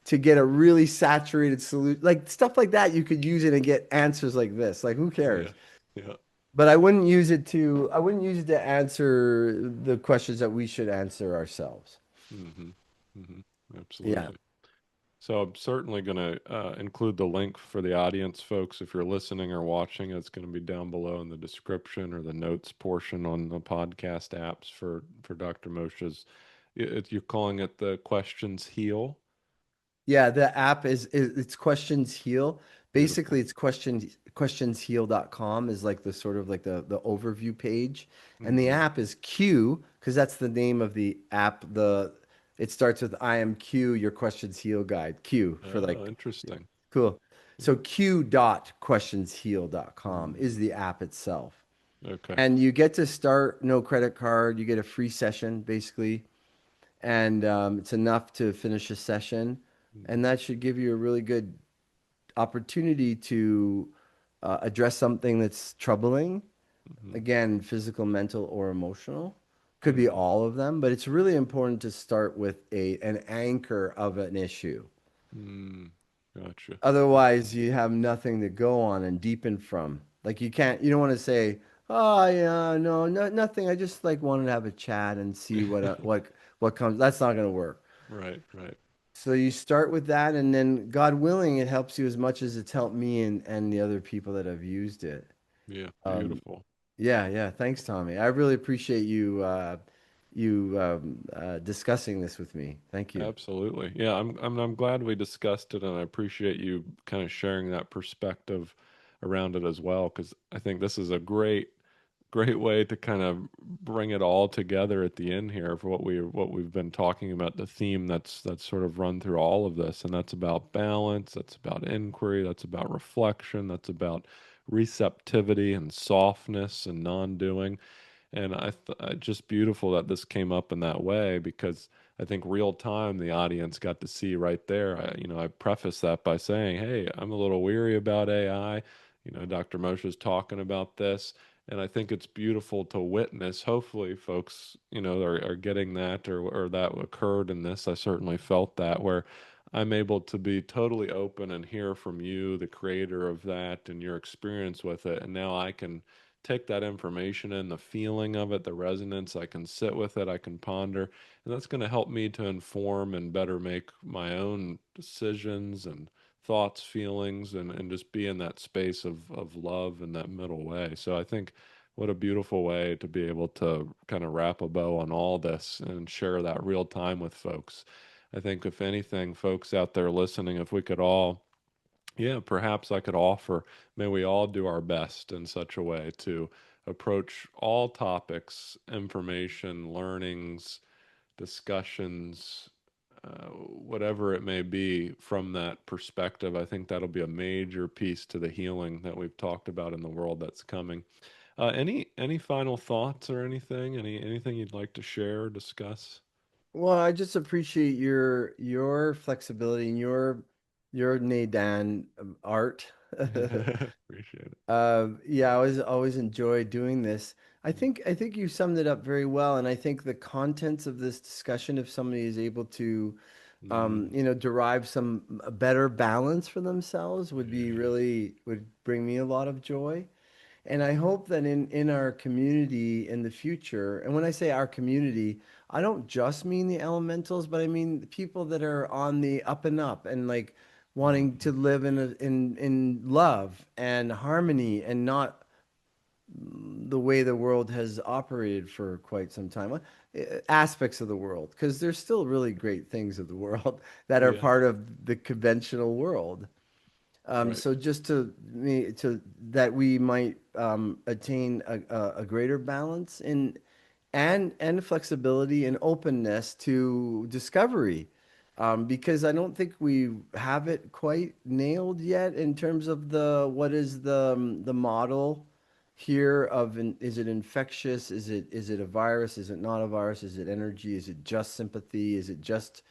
to get a really saturated solution? Like stuff like that, you could use it and get answers like this. Like, who Yeah. cares? Yeah. But I wouldn't use it to answer the questions that we should answer ourselves. Hmm. Hmm. Yeah. Absolutely. So I'm certainly going to include the link for the audience, folks. If you're listening or watching, it's going to be down below in the description or the notes portion on the podcast apps for Dr. Moshe's. You're calling it the Questions Heal. Yeah, the app it's Questions Heal. Basically, Beautiful. it's questionsheal.com is like the sort of like the overview page. And the Hmm. app is Q because that's the name of the app. It starts with I am Q, your questions heal guide. Q for Oh, like interesting. cool. So Q dot questionsheal.com is Mm. the app itself. Okay. And you get to start no credit card. You get a free session basically, and it's enough to finish a session, and Hmm. that should give you a really good opportunity to address something that's troubling. Hmm. Again, physical, mental, or emotional. Could be Hmm. all of them, but it's really important to start with an anchor of an issue. Mm. Gotcha. Gotcha. Otherwise, you have nothing to go on and deepen from. Like you don't want to say, "Oh, yeah, no, nothing. I just like wanted to have a chat and see what comes." That's not going to work. Right. Right. So you start with that, and then God willing, it helps you as much as it's helped me and the other people that have used it. Yeah. Um, Beautiful. yeah, yeah. Thanks, Tommy. I really appreciate you discussing this with me. Thank you. Absolutely. Yeah, I'm glad we discussed it, and I appreciate you kind of sharing that perspective around it as well, because I think this is a great way to kind of bring it all together at the end here for what we've been talking about, the theme that's sort of run through all of this, and that's about balance, that's about inquiry, that's about reflection, that's about receptivity and softness and non-doing. And just beautiful that this came up in that way because I think real time the audience got to see right there. I preface that by saying, "Hey, I'm a little weary about AI. Dr. Moshe's talking about this, and I think it's beautiful to witness. Hopefully, folks, are getting that or that occurred in this. I certainly felt that where I'm able to be totally open and hear from you, the creator of that, and your experience with it. And now I can take that information in, the feeling of it, the resonance. I can sit with it, I can ponder, and that's going to help me to inform and better make my own decisions and thoughts, feelings, and just be in that space of love in that middle way. So I think what a beautiful way to be able to kind of wrap a bow on all this and share that real time with folks. I think if anything, folks out there listening, if we could all, yeah, perhaps I could offer, may we all do our best in such a way to approach all topics, information, learnings, discussions, whatever it may be from that perspective. I think that'll be a major piece to the healing that we've talked about in the world that's coming. Any final thoughts or anything? Anything you'd like to share or discuss? Well, I just appreciate your flexibility and your Nadan art. Appreciate it. Yeah, I always enjoy doing this. I think you summed it up very well, and I think the contents of this discussion, if somebody is able to, Mm, derive some a better balance for themselves, would be yeah. really would bring me a lot of joy. And I hope that in our community in the future, and when I say our community, I don't just mean the elementals, but I mean the people that are on the up and up and like wanting Mm, to live in love and harmony and not the way the world has operated for quite some time. Aspects of the world, because there's still really great things of the world that are yeah. part of the conventional world. Right. So just to that we might attain a greater balance in and flexibility and openness to discovery, because I don't think we have it quite nailed yet in terms of the what is the model here of is it infectious? Is it a virus? Is it not a virus? Is it energy? Is it just sympathy? Is it just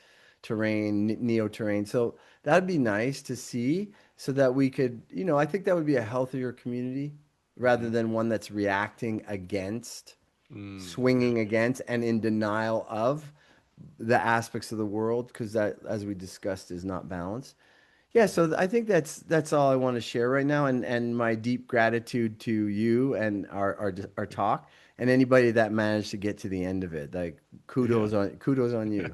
terrain, neo-terrain? So that'd be nice to see so that we could, I think that would be a healthier community rather Hmm. than one that's reacting against, Yeah. swinging against, and in denial of the aspects of the world, because that, as we discussed, is not balanced. Yeah, so I think that's all I want to share right now, and my deep gratitude to you and our talk, and anybody that managed to get to the end of it. Like Yeah. kudos on you.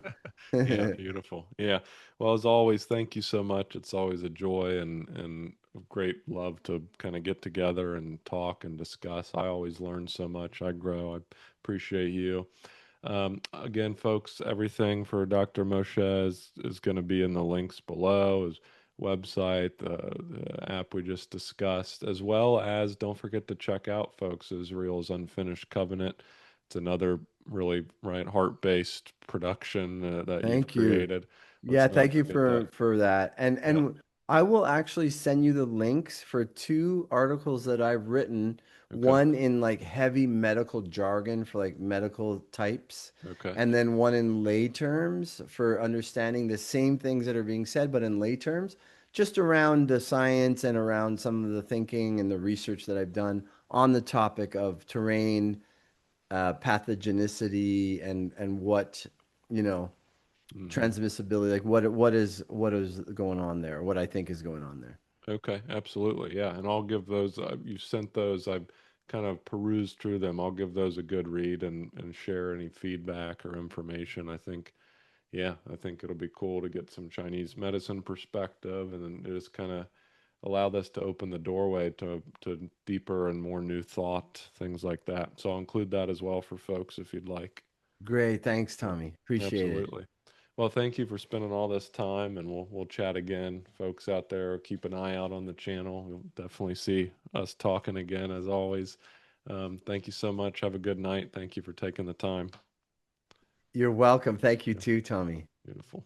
Yeah, beautiful. Yeah. Well, as always, thank you so much. It's always a joy and a great love to kind of get together and talk and discuss. I always learn so much. I grow. I appreciate you. Again, folks, everything for Dr. Moshe is going to be in the links below, his website, the app we just discussed, as well as don't forget to check out, folks, Israel's Unfinished Covenant. It's another really right heart-based production that you've Thank you. created. Yeah, Let's not thank you forget that. for that. And Yeah. and I will actually send you the links for two articles that I've written, Okay. one in like heavy medical jargon for like medical types, Okay. and then one in lay terms for understanding the same things that are being said, but in lay terms, just around the science and around some of the thinking and the research that I've done on the topic of terrain, pathogenicity, and what, you know Hmm. transmissibility, like what is going on there, what I think is going on there. Okay, absolutely. Yeah, and I'll give those you sent those. I've kind of perused through them. I'll give those a good read and share any feedback or information. I think, yeah, I think it'll be cool to get some Chinese medicine perspective and then just kind of allow this to open the doorway to deeper and more new thought, things like that. So I'll include that as well for folks if you'd like. Great, thanks, Yeah, Tommy, appreciate it. absolutely. Well, thank you for spending all this time, and we'll chat again. Folks out there, keep an eye out on the channel. You'll definitely see us talking again, as always. Thank you so much. Have a good night. Thank you for taking the time. You're welcome. Thank you Yeah, too, Tommy. beautiful.